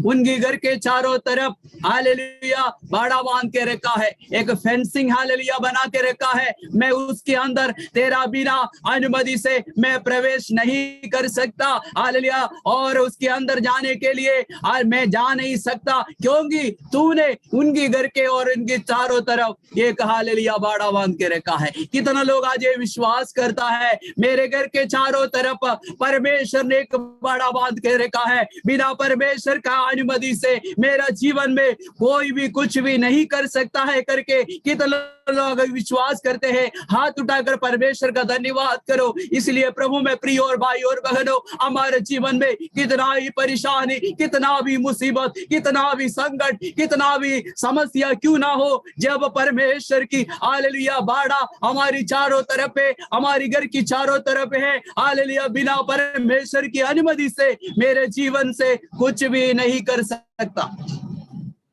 उनकी घर के चारों तरफ हालेलुया बाड़ा बांध के रखा है, एक फेंसिंग हालेलुया बना के रखा है। मैं उसके अंदर तेरा बिना अनुमति से मैं प्रवेश नहीं कर सकता हालेलुया, और उसके अंदर जाने के लिए मैं जा नहीं सकता, क्योंकि तूने उनकी घर के और उनके चारों तरफ एक हालेलुया बाड़ा बांध के रखा है। कितना लोग आज ये विश्वास करता है, मेरे घर के चारों तरफ परमेश्वर ने एक बाड़ा बांध के रखा है, बिना परमेश्वर का अनुमति से मेरा जीवन में कोई भी कुछ भी नहीं कर सकता है करके कितना लोग विश्वास करते हैं। हाथ उठाकर परमेश्वर का धन्यवाद करो। इसलिए प्रभु में प्रिय और भाई और बहनों, हमारे जीवन में कितना ही परेशानी, कितना भी मुसीबत, कितना भी संकट, कितना भी समस्या क्यों ना हो, जब परमेश्वर की हालेलुया बाड़ा हमारी चारों तरफ है, हमारी घर की चारों तरफ है हालेलुया, बिना परमेश्वर की अनुमति से मेरे जीवन से कुछ भी नहीं कर सकता।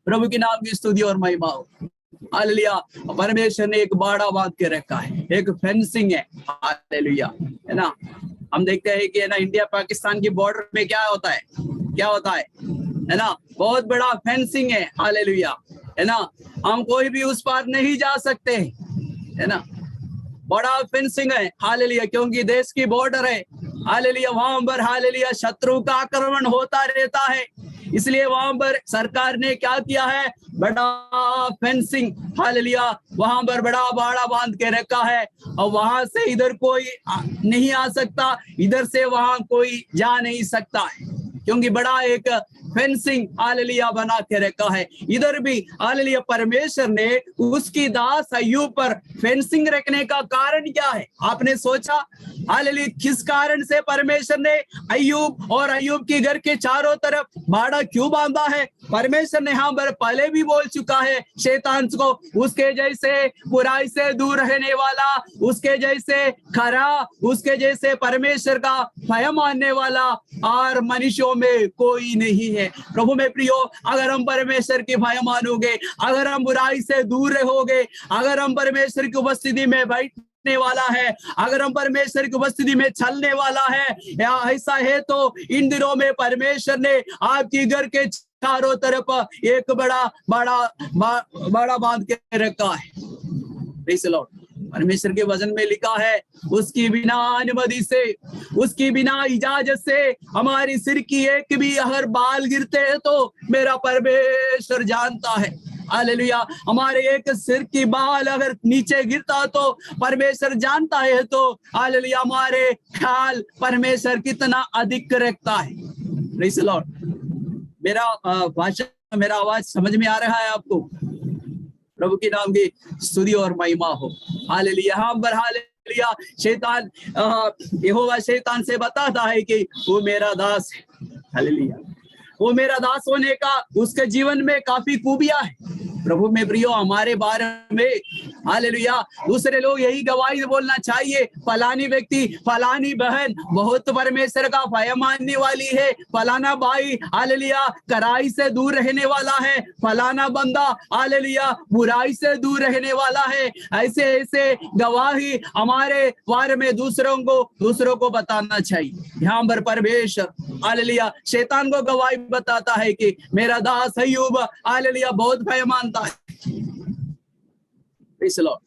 प्रभु के नाम की स्तुति और महिमा हो। हालेलुया। परमेश्वर ने एक बाड़ा बांध के रखा है, एक फेंसिंग है हालेलुया, है ना। हम देखते हैं कि है ना, इंडिया पाकिस्तान की बॉर्डर में क्या होता है, क्या होता है ना, बहुत बड़ा फेंसिंग है हालेलुया, है ना। हम कोई भी उस पार नहीं जा सकते, है ना, बड़ा फेंसिंग है हालेलुया, क्योंकि देश की बॉर्डर है हालेलुया, वहां पर हालेलुया शत्रु का आक्रमण होता रहता है। इसलिए वहां पर सरकार ने क्या किया है, बड़ा फेंसिंग हालेलुया, वहां पर बड़ा बाड़ा बांध के रखा है, और वहां से इधर कोई नहीं आ सकता, इधर से वहां कोई जा नहीं सकता है, क्योंकि बड़ा एक फेंसिंग हालेलुया बना के रखा है। इधर भी हालेलुया परमेश्वर ने उसकी दास अय्यूब पर फेंसिंग रखने का कारण क्या है? आपने सोचा हालेलुया किस कारण से परमेश्वर ने अय्यूब और अय्यूब के घर के चारों तरफ बाड़ा क्यों बांधा है? परमेश्वर ने यहाँ पर पहले भी बोल चुका है शैतान को, उसके जैसे बुराई से दूर रहने वाला, उसके जैसे खरा, उसके जैसे परमेश्वर का भय मानने वाला और मनुष्यों में कोई नहीं है। प्रभु में प्रियो, अगर हम परमेश्वर की भय मानोगे, अगर हम बुराई से दूर रहोगे, अगर हम परमेश्वर की उपस्थिति में बैठने वाला है, अगर हम परमेश्वर की उपस्थिति में चलने वाला है, या ऐसा है तो इन दिनों में परमेश्वर ने आपकी घर के चारों तरफ एक बड़ा बांध के रखा है। Praise the Lord. परमेश्वर के वचन में लिखा है, उसकी बिना अनुमति से, उसकी बिना इजाजत से हमारी सिर की एक भी अगर बाल गिरते हैं तो मेरा परमेश्वर जानता है हालेलुया। हमारे एक सिर की बाल अगर नीचे गिरता तो परमेश्वर जानता है, तो हालेलुया हमारे ख्याल परमेश्वर कितना अधिक रखता है। Praise the Lord. मेरा भाषा, मेरा आवाज समझ में आ रहा है आपको? प्रभु के नाम की स्तुति और महिमा हो हालेलुया। यहाँ पर हालेलुया शैतान, यहोवा शैतान से बताता है कि वो मेरा दास है हालेलुया, वो मेरा दास होने का उसके जीवन में काफी खूबियां है। प्रभु में प्रियो, हमारे बारे में हालेलुया दूसरे लोग यही गवाही बोलना चाहिए, फलानी व्यक्ति, फलानी बहन बहुत परमेश्वर का भय मानने वाली है, फलाना भाई हालेलुया कराई से दूर रहने वाला है, फलाना बंदा हालेलुया बुराई से दूर रहने वाला है। ऐसे ऐसे गवाही हमारे बारे में दूसरों को बताना चाहिए। यहाँ पर परमेश्वर हालेलुया शैतान को गवाही बताता है कि मेरा दास अय्यूब हालेलुया बहुत भय मानता है। Praise the Lord.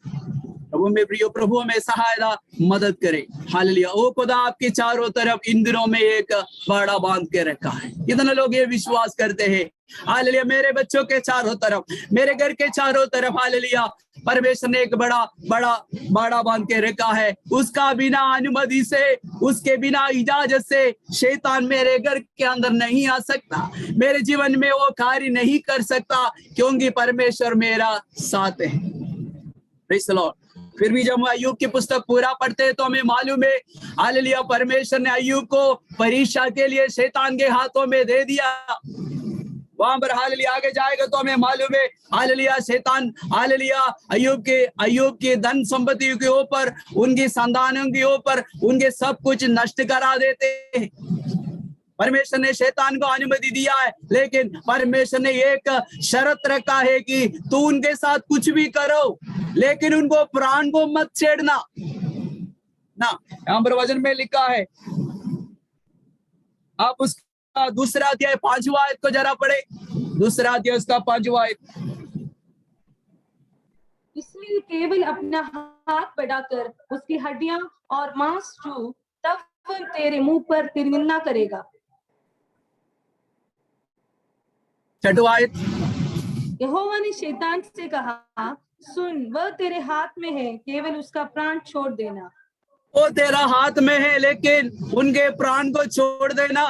प्रभु में प्रियो, प्रभु हमें सहायता मदद करे। हालेलुया। ओ खुदा, आपके चारों तरफ इन दिनों में एक बाड़ा बांध के रखा है। कितने लोग ये विश्वास करते हैं? हालेलुया। मेरे बच्चों के चारों तरफ, मेरे घर के चारों तरफ, हालेलुया, परमेश्वर ने एक बड़ा बाड़ा बांध के रखा है। उसका बिना अनुमति से, उसके बिना इजाजत से शैतान मेरे घर के अंदर नहीं आ सकता, मेरे जीवन में वो कार्य नहीं कर सकता, क्योंकि परमेश्वर मेरा साथ है। Praise the Lord. फिर भी जब हम अय्यूब की पुस्तक पूरा पढ़ते हैं तो हमें मालूम है, हालेलुया, परमेश्वर ने अय्यूब को परीक्षा के लिए शैतान के हाथों में दे दिया। वहां पर हालेलुया आगे जाएगा तो हमें मालूम है, हालेलुया, शैतान, हालेलुया, अय्यूब के धन संपत्ति के ऊपर, उनकी संतानों के ऊपर, उनके सब कुछ नष्ट करा देते हैं। परमेश्वर ने शैतान को अनुमति दिया है, लेकिन परमेश्वर ने एक शर्त रखा है कि तू उनके साथ कुछ भी करो, लेकिन उनको प्राण को मत छेड़ना ना। यहाँ पर वचन में लिखा है, आप उसका दूसरा अध्याय 5वां आयत को जरा पढ़े। दूसरा अध्याय उसका 5वां आयत। इसलिए केवल अपना हाथ बढ़ाकर उसकी हड्डियां और मांस छू, तब वह तेरे मुंह पर तेरी निंदा करेगा। 6वां आयत। यहोवा ने शैतान से कहा, सुन, वह तेरे हाथ में है, केवल उसका प्राण छोड़ देना। वो तेरा हाथ में है, लेकिन उनके प्राण को छोड़ देना।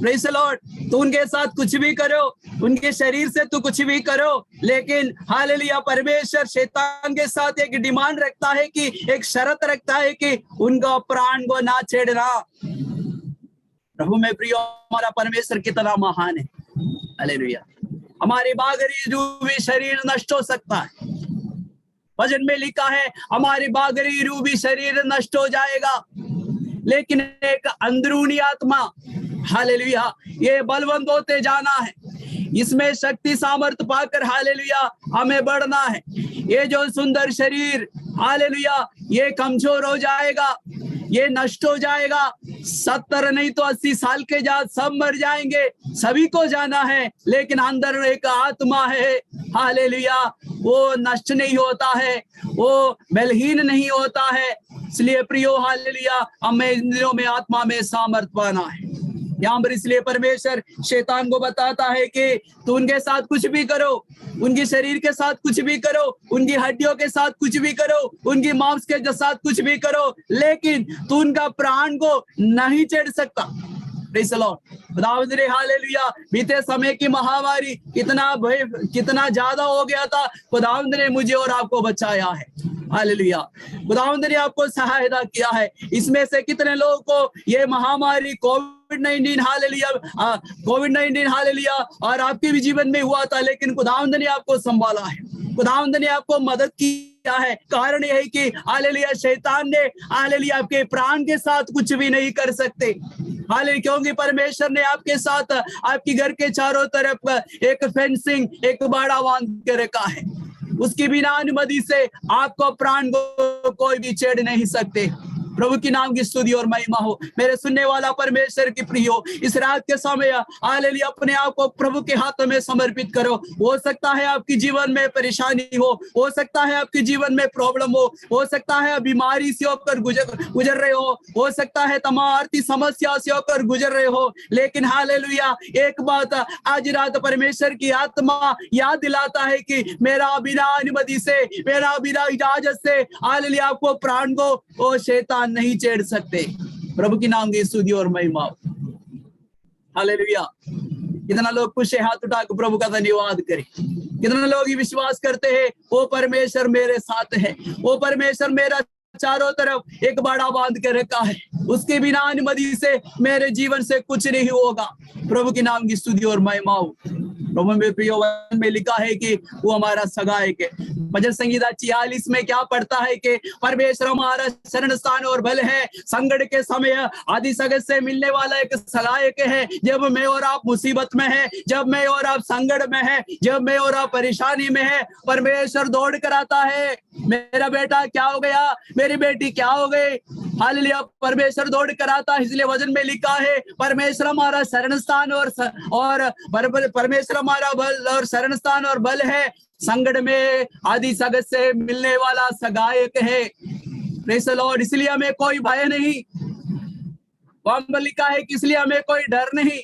Praise the Lord. तू उनके साथ कुछ भी करो, उनके शरीर से तू कुछ भी करो, लेकिन हालेलुया, परमेश्वर शैतान के साथ एक डिमांड रखता है कि, एक शर्त रखता है कि उनका प्राण को ना छेड़ना। प्रभु में प्रियो, हमारा परमेश्वर कितना महान है। हालेलुया। हमारे बागरी रूबी शरीर नष्ट हो सकता है। वचन में लिखा है, हमारी बागरी रूबी शरीर नष्ट हो जाएगा, लेकिन एक अंदरूनी आत्मा, हालेलुया, ये बलवंत होते जाना है। इसमें शक्ति सामर्थ पाकर, हालेलुया, हमें बढ़ना है। ये जो सुंदर शरीर, हालेलुया, ये कमजोर हो जाएगा, ये नष्ट हो जाएगा। 70 नहीं तो 80 साल के बाद सब मर जाएंगे, सभी को जाना है, लेकिन अंदर एक आत्मा है, हालेलुया, वो नष्ट नहीं होता है, वो बलहीन नहीं होता है। इसलिए प्रियो, हालेलुया, हमें इन दिनों में आत्मा में सामर्थ पाना है। यहाँ पर इसलिए परमेश्वर शैतान को बताता है कि तू उनके साथ कुछ भी करो, उनके शरीर के साथ कुछ भी करो, उनकी हड्डियों के साथ कुछ भी करो, उनकी मांस के साथ कुछ भी करो, लेकिन तू उनका प्राण को नहीं छेड़ सकता। Praise the Lord. खुदावंद ने, हालेलुया, बीते समय की महामारी कितना ज्यादा हो गया था, खुदावंद ने मुझे और आपको बचाया है। हालेलुया। खुदावंद ने आपको सहायता किया है। इसमें से कितने लोगों को ये महामारी कोविड-19, हालेलुया, और आपके भी जीवन में हुआ था, लेकिन खुदावंद ने आपको संभाला है, खुदावंद ने आपको मदद किया है। कारण यह है कि हालेलुया, शैतान ने, हालेलुया, आपके प्राण के साथ कुछ भी नहीं कर सकते। हालेलुया, क्योंकि परमेश्वर ने आपके साथ, आपके घर के चारों तरफ एक फेंसिंग, एक बाड़ा बांध के रखा है। उसकी बिना अनुमति से आपको प्राण को कोई भी छेड़ नहीं सकते। प्रभु की नाम की स्तुति और महिमा हो। मेरे सुनने वाला परमेश्वर की प्रियो, इस रात के समय हालेलुया, अपने आप को प्रभु के हाथों में समर्पित करो। हो सकता है आपके जीवन में परेशानी हो सकता है आपके जीवन में प्रॉब्लम हो सकता है बीमारी से होकर गुजर रहे हो सकता है तमाम आर्थिक समस्या से होकर गुजर रहे हो, लेकिन हालेलुया, एक बात आज रात परमेश्वर की आत्मा याद दिलाता है कि मेरा बिना अनुमति से, मेरा बिना इजाजत से, हालेलुया, आपको प्राण को ओ शैतान नहीं छेड़ सकते। प्रभु की नाम की स्तुति और महिमा। हालेलुया। कितना लोग खुश है, हाथ उठाकर प्रभु का धन्यवाद करें। कितना लोग विश्वास करते हैं, वो परमेश्वर मेरे साथ है, वो परमेश्वर मेरा चारों तरफ एक बाड़ा बांध के रखा है, उसके बिना अनुमति से मेरे जीवन से कुछ नहीं होगा। प्रभु के नाम की स्तुति और महिमा हो। प्रभु में प्रिय वचन में लिखा है कि वो हमारा सहायक है। भजन संगीता 46 में क्या पढ़ता है कि परमेश्वर हमारा शरण स्थान और बल है, संकट के समय आदि सगत से मिलने वाला एक सहायक है। जब मैं और आप मुसीबत में है, जब मैं और आप संकट में है, जब मैं और आप परेशानी में है, परमेश्वर दौड़ कर आता है, मेरा बेटा क्या हो गया, मेरी बेटी क्या हो गई। हालेलुया, परमेश्वर दौड़ कर आता है। इसलिए वचन में लिखा है परमेश्वर हमारा शरण स्थान और परमेश्वर हमारा बल और शरण स्थान और बल है, संगड़ में आदि सगत से मिलने वाला सगायक है। Praise the Lord. इसलिए हमें कोई भय नहीं, वहां पर लिखा है कि इसलिए हमें कोई डर नहीं,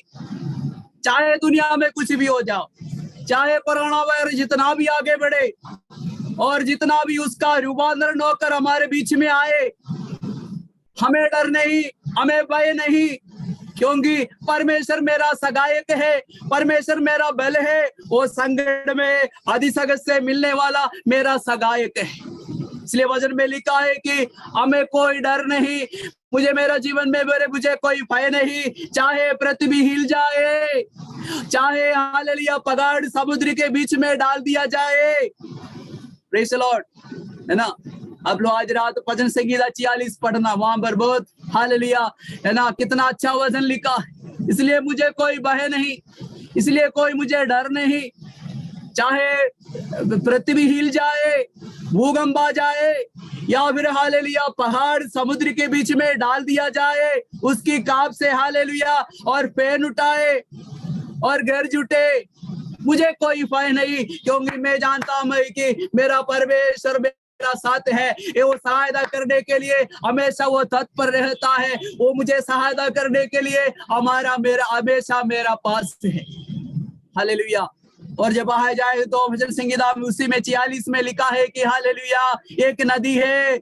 चाहे दुनिया में कुछ भी हो जाओ, चाहे कोरोना वायरस जितना भी आगे बढ़े और जितना भी उसका रूपांतरण होकर हमारे बीच में आए, हमें डर नहीं, हमें भय नहीं, क्योंकि परमेश्वर मेरा सगायक है, परमेश्वर मेरा बल है, वो संगड़ में अधिसगत से मिलने वाला मेरा सगायक है। इसलिए वचन में लिखा है कि हमें कोई डर नहीं, मुझे मेरा जीवन में मुझे कोई भय नहीं, चाहे पृथ्वी हिल जाए, चाहे हालेलुया पहाड़ समुद्र के बीच में डाल दिया जाए। प्रेज़ द लॉर्ड, है ना। आप लोग आज रात भजन संगीता 46 पढ़ना, वहां पर बहुत हालेलुया, है ना, कितना अच्छा वचन लिखा है। इसलिए मुझे कोई भय नहीं, इसलिए कोई मुझे डर नहीं, चाहे पृथ्वी हिल जाए, भूकंप आ जाए, या फिर हालेलुया पहाड़ समुद्र के बीच में डाल दिया जाए, उसकी काप से हालेलुया और पैन उठाए और गरज उठे, मुझे कोई भय नहीं, क्योंकि मैं जानता हूं कि मेरा परमेश्वर मेरा साथ है। ये वो सहायता करने के लिए हमेशा वो तत्पर रहता है, वो मुझे सहायता करने के लिए हमेशा मेरा पास है। हालेलुया। और जब आ जाए तो भजन संगीता में उसी में 46 में लिखा है कि हालेलुया एक नदी है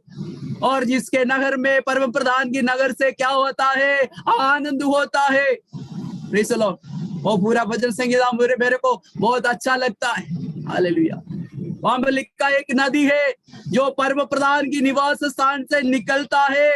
और जिसके नगर में परम प्रधान की नगर से क्या होता है, आनंद होता है। Praise the Lord. वो पूरा भजन संगीता मेरे को बहुत अच्छा लगता है। हालेलुया। वहां पर लिखा है एक नदी है जो परम प्रधान की निवास स्थान से निकलता है,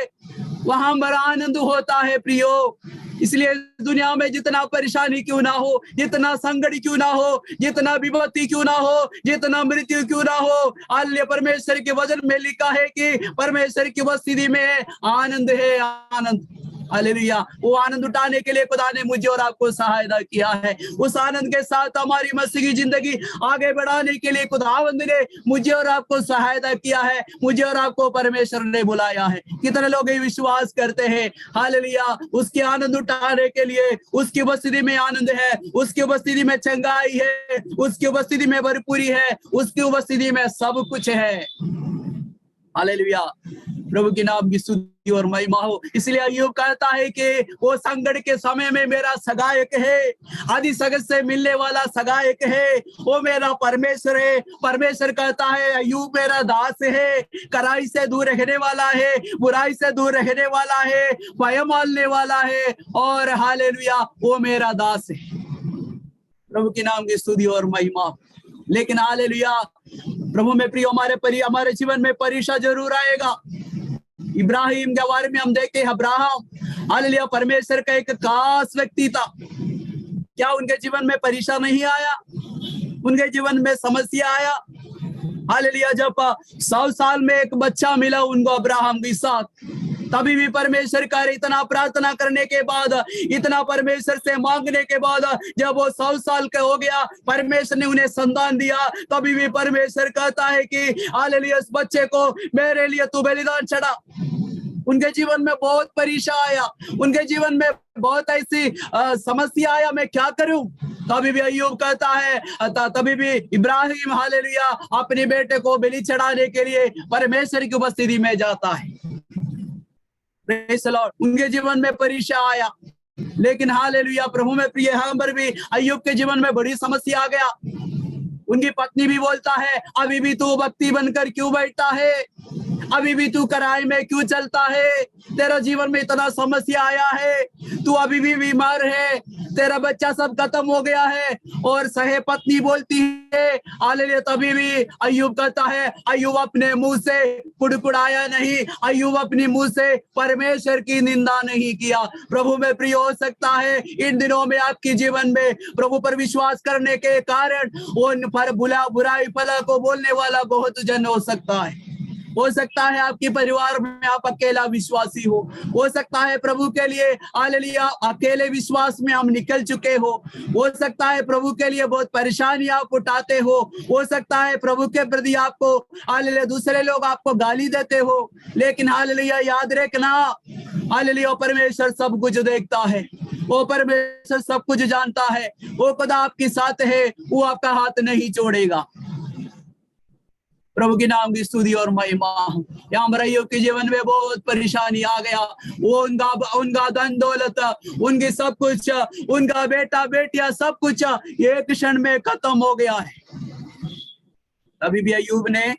वहां पर आनंद होता है प्रियो। इसलिए दुनिया में जितना परेशानी क्यों ना हो, जितना संकट क्यों ना हो, जितना विपत्ति क्यों ना हो, जितना मृत्यु क्यों ना हो, हालेलुया परमेश्वर के वचन में लिखा है कि परमेश्वर की उपस्थिति में आनंद है, आनंद। हालेलुया। वो आनंद उठाने के लिए खुदा ने मुझे और आपको सहायता किया है। उस आनंद के साथ हमारी मसीह की जिंदगी आगे बढ़ाने के लिए खुदावंद ने मुझे और आपको सहायता किया है, मुझे और आपको परमेश्वर ने बुलाया है। कितने लोग ये विश्वास करते हैं? हालेलुया। उसके आनंद उठाने के लिए उसकी उपस्थिति में आनंद है, उसकी उपस्थिति में चंगाई है, उसकी उपस्थिति में भरपूरी है, उसकी उपस्थिति में सब कुछ है। हालेलुया। प्रभु के नाम की स्तुति और महिमा हो। इसलिए अय्यूब कहता है कि वो संकट के समय में मेरा सगायक है, आदि सगत से मिलने वाला सगायक है, वो मेरा परमेश्वर है। परमेश्वर कहता है अय्यूब मेरा दास है, कराई से दूर रहने वाला है, बुराई से दूर रहने वाला है, भय मानने वाला है, और हालेलुया वो मेरा दास है। प्रभु के नाम की स्तुति और महिमा। लेकिन हालेलुया प्रभु में प्रिय हमारे जीवन में परीक्षा जरूर आएगा। इब्राहिम के बारे में हम देखते हैं, अब्राहम हालेलुया परमेश्वर का एक खास व्यक्ति था। क्या उनके जीवन में परीक्षा नहीं आया? उनके जीवन में समस्या आया। हालेलुया जब 100 साल में एक बच्चा मिला उनको अब्राहम के साथ, तभी भी परमेश्वर का इतना प्रार्थना करने के बाद, इतना परमेश्वर से मांगने के बाद, जब वो 100 साल का हो गया, परमेश्वर ने उन्हें संतान दिया, तभी भी परमेश्वर कहता है कि हालेलुया इस बच्चे को मेरे लिए तू बलिदान चढ़ा। उनके जीवन में बहुत परीक्षा आया, उनके जीवन में बहुत ऐसी समस्या आया, मैं क्या करूं? तभी भी अय्यूब कहता है, तभी भी इब्राहिम हालेलुया अपने बेटे को बलि चढ़ाने के लिए परमेश्वर की उपस्थिति में जाता है। Praise the Lord. उनके जीवन में परीक्षा आया, लेकिन हालेलुया प्रभु में प्रिय हम पर भी अय्यूब के जीवन में बड़ी समस्या आ गया। उनकी पत्नी भी बोलता है अभी भी तू भक्ति बनकर क्यों बैठता है, अभी भी तू कराई में क्यों चलता है, तेरा जीवन में इतना समस्या आया है, तू अभी भी बीमार है, तेरा बच्चा सब खत्म हो गया है। और सहे पत्नी बोलती है हालेलुया, तभी भी अय्यूब कहता है, अय्यूब अपने मुंह से कुड़कुड़ाया नहीं, अय्यूब अपने मुंह से परमेश्वर की निंदा नहीं किया। प्रभु में प्रिय हो सकता है इन दिनों में आपके जीवन में प्रभु पर विश्वास करने के कारण उन पर बुराई भला को बोलने वाला बहुत जन हो सकता है। हो सकता है आपके परिवार में आप अकेला विश्वासी हो सकता है प्रभु के लिए हालेलुया अकेले विश्वास में हम निकल चुके हो सकता है प्रभु के लिए बहुत परेशानी आप उठाते हो सकता है प्रभु के प्रति आपको हालेलुया दूसरे लोग आपको गाली देते हो, लेकिन हालेलुया याद रखना हालेलुया परमेश्वर सब कुछ देखता है, वो परमेश्वर सब कुछ जानता है, वो खुदा आपके साथ है, वो आपका हाथ नहीं छोड़ेगा। प्रभु के नाम की स्तुति और महिमा। यहाँ पर अय्यूब के जीवन में बहुत परेशानी आ गया। वो उनका धन दौलत, उनकी सब कुछ, उनका बेटा बेटियां सब कुछ एक क्षण में खत्म हो गया है। अभी भी अय्यूब ने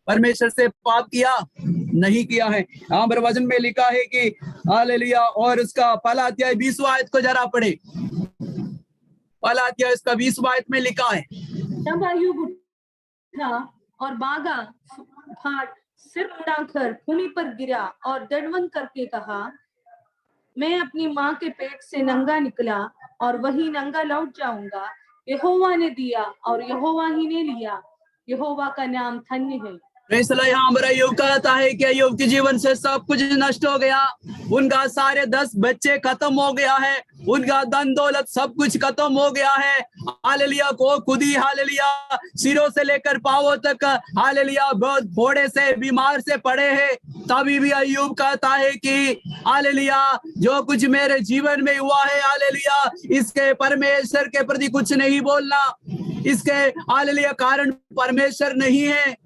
परमेश्वर से पाप किया नहीं किया है। यहाँ पर वचन में लिखा है कि हालेलुया, और उसका पहला अध्याय 20वां आयत को जरा पढ़े। पहला अध्याय इसका 20वां आयत में लिखा है, तब अय्यूब उठा और भागा, फाट सिर मुड़ाकर भूमि पर गिरा और दंडवत करके कहा, मैं अपनी माँ के पेट से नंगा निकला और वही नंगा लौट जाऊंगा। यहोवा ने दिया और यहोवा ही ने लिया, यहोवा का नाम धन्य है। यहाँ पर अय्यूब कहता है कि अय्यूब के जीवन से सब कुछ नष्ट हो गया। उनका सारे 10 बच्चे खत्म हो गया है, उनका धन दौलत सब कुछ खत्म हो गया है। हालेलुया, को खुद ही हालेलुया सिरों से लेकर पांवों तक हालेलुया बहुत फोड़े से बीमार से पड़े हैं। तभी भी अय्यूब कहता है कि हालेलुया, जो कुछ मेरे जीवन में हुआ है हालेलुया, इसके परमेश्वर के प्रति कुछ नहीं बोलना। इसके हालेलुया कारण परमेश्वर नहीं है।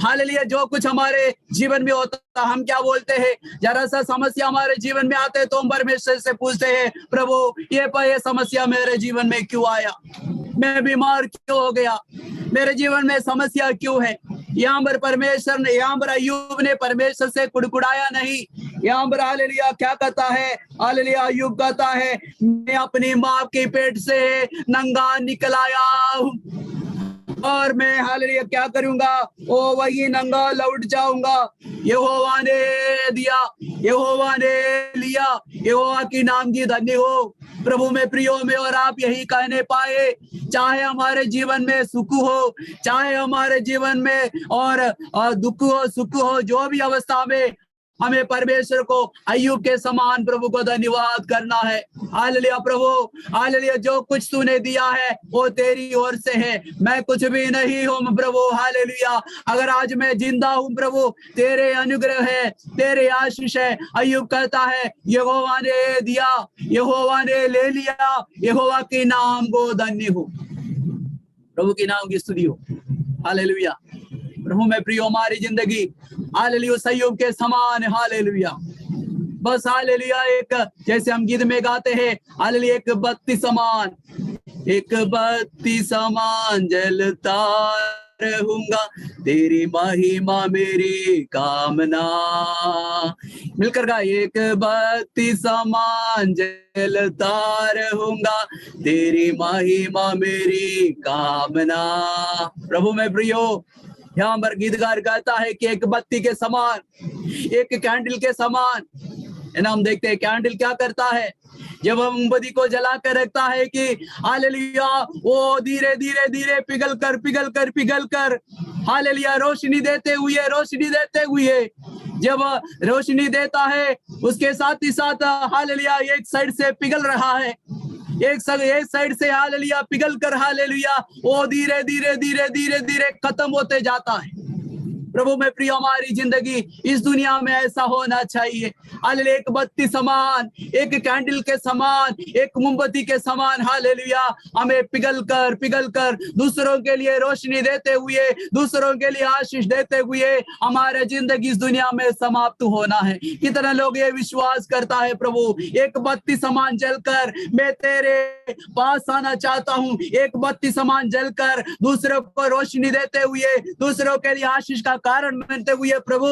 हालेलुया, जो कुछ हमारे जीवन में होता हम क्या बोलते हैं? जरा सा समस्या हमारे जीवन में आते तो हम परमेश्वर से पूछते हैं, प्रभु ये समस्या मेरे जीवन में क्यों आया? मैं बीमार क्यों हो गया? मेरे जीवन में समस्या क्यों है? यहाँ पर परमेश्वर ने, यहाँ पर अय्यूब ने परमेश्वर से कुड़कुड़ाया नहीं। यहाँ पर हालेलुया क्या कहता है? हालेलुया अय्यूब कहता है, मैं अपनी माँ के पेट से नंगा निकल आया हूँ और मैं हालेलुया क्या करूंगा? ओ वही नंगा लौट जाऊंगा। यहोवा ने दिया, यहोवा ने लिया, यहोवा की नाम की धन्य हो। प्रभु में प्रियो में और आप यही कहने पाए, चाहे हमारे जीवन में सुख हो, चाहे हमारे जीवन में और दुख हो सुख हो, जो भी अवस्था में हमें परमेश्वर को अय्यूब के समान प्रभु को धन्यवाद करना है। हालेलुया प्रभु, हालेलुया जो कुछ तूने दिया है वो तेरी ओर से है, मैं कुछ भी नहीं हूँ प्रभु। हालेलुया, अगर आज मैं जिंदा हूँ प्रभु तेरे अनुग्रह है, तेरे आशीष है। अय्यूब कहता है, यहोवा ने दिया, यहोवा ने ले लिया, यहोवा के नाम को धन्य हो। प्रभु के नाम की स्तुति हो। हालेलुया प्रभु में प्रियो, हमारी जिंदगी हालेलुया अय्यूब के समान। हालेलुया बस हालेलुया, एक जैसे हम गीत में गाते हैं हालेलुया, एक बत्ती समान, एक बत्ती समान जलता रहूंगा, तेरी महिमा मेरी कामना। मिलकर गा, एक बत्ती समान जलता रहूंगा, तेरी महिमा मेरी कामना। प्रभु में प्रियो, यहाँ पर गीतकार कहता है कि एक बत्ती के समान, एक कैंडल के समान है ना। हम देखते हैं कैंडल क्या करता है, जब हम मोमबत्ती को जला कर रखता है कि हालेलुया वो धीरे धीरे धीरे पिघल कर हालेलुया रोशनी देते हुए जब रोशनी देता है, उसके साथ ही साथ हालेलुया एक साइड से पिघल रहा है, एक साइड से हालेलुया पिघल कर हालेलुया वो धीरे धीरे खत्म होते जाता है। प्रभु में प्रिय, हमारी जिंदगी इस दुनिया में ऐसा होना चाहिए। हालेलुया एक बत्ती समान, एक कैंडल के समान, एक मोमबत्ती के समान हालेलुया हमें पिघल कर दूसरों के लिए रोशनी देते हुए, दूसरों के लिए आशीष देते हुए हमारे जिंदगी इस दुनिया में समाप्त होना है। कितना लोग ये विश्वास करता है, प्रभु एक बत्ती समान जलकर मैं तेरे पास आना चाहता हूँ, एक बत्ती समान जलकर दूसरों को रोशनी देते हुए, दूसरों के लिए आशीष का कारण बनते हुए प्रभु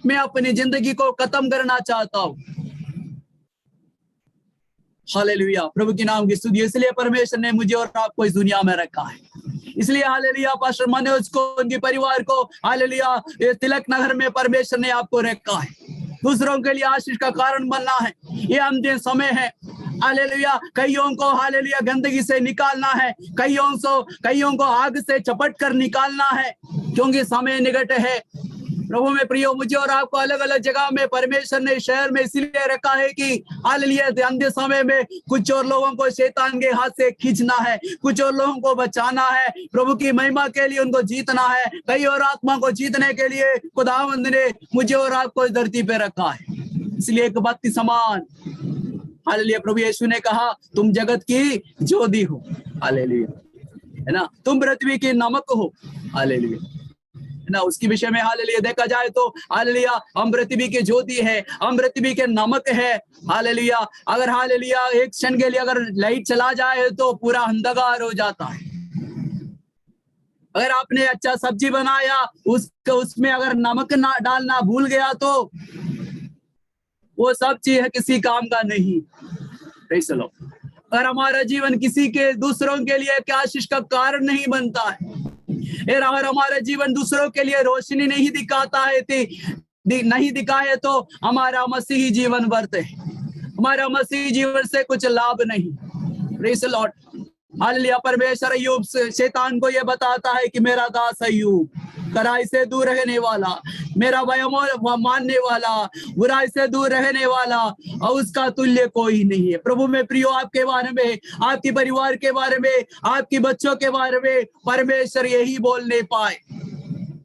मैं अपनी जिंदगी को खत्म करना चाहता हूँ। हालेलुया प्रभु के नाम की स्तुति। इसलिए परमेश्वर ने मुझे और आपको इस दुनिया में रखा है। इसलिए हालेलुया पास्टर मनोज को, उनके परिवार को हालेलुया तिलक नगर में परमेश्वर ने आपको रखा है, दूसरों के लिए आशीष का कारण बनना है। ये अंतिम समय है हालेलुया, कईयों को हालेलुया गंदगी से निकालना है, कईयों को आग से चपट कर निकालना है, क्योंकि समय निकट है। प्रभु में प्रियो, मुझे और आपको अलग अलग जगह में परमेश्वर ने शहर में इसलिए रखा है कि हालेलुया अंतिम समय में कुछ और लोगों को शैतान के हाथ से खींचना है, कुछ और लोगों को बचाना है, प्रभु की महिमा के लिए उनको जीतना है। कई और आत्मा को जीतने के लिए खुदावंद ने मुझे और आपको इस धरती पे रखा है। इसलिए एक बत्ती समान हालेलुया, प्रभु यीशु ने कहा तुम जगत की ज्योति हो, हालेलुया है ना, तुम पृथ्वी की नमक हो, हालेलुया ना उसके विषय में हालेलुया देखा जाए तो हालेलुया हम पृथ्वी की ज्योति है, हम पृथ्वी के नमक है। हालेलुया अगर हालेलुया एक क्षण के लिए अगर लाइट चला जाए तो पूरा अंधकार हो जाता है। अगर आपने अच्छा सब्जी बनाया उसमें अगर नमक ना डालना भूल गया तो वो सब चीज है किसी काम का नहीं। Praise the Lord. अगर हमारा जीवन किसी के दूसरों के लिए एक आशीष का कारण नहीं बनता है, अगर हमारा जीवन दूसरों के लिए रोशनी नहीं दिखाता है नहीं दिखाए तो हमारा मसीही जीवन व्यर्थ है, हमारा मसीही जीवन से कुछ लाभ नहीं। Praise the Lord. हालेलुया। परमेश्वर अय्यूब शैतान को यह बताता है कि मेरा दास अय्यूब कड़ाई से दूर रहने वाला, मेरा वयम मानने वाला, बुराई से दूर रहने वाला, और उसका तुल्य कोई नहीं है। प्रभु में प्रियो आपके बारे में, आपके परिवार के बारे में, आपके बच्चों के बारे में परमेश्वर यही बोलने पाए।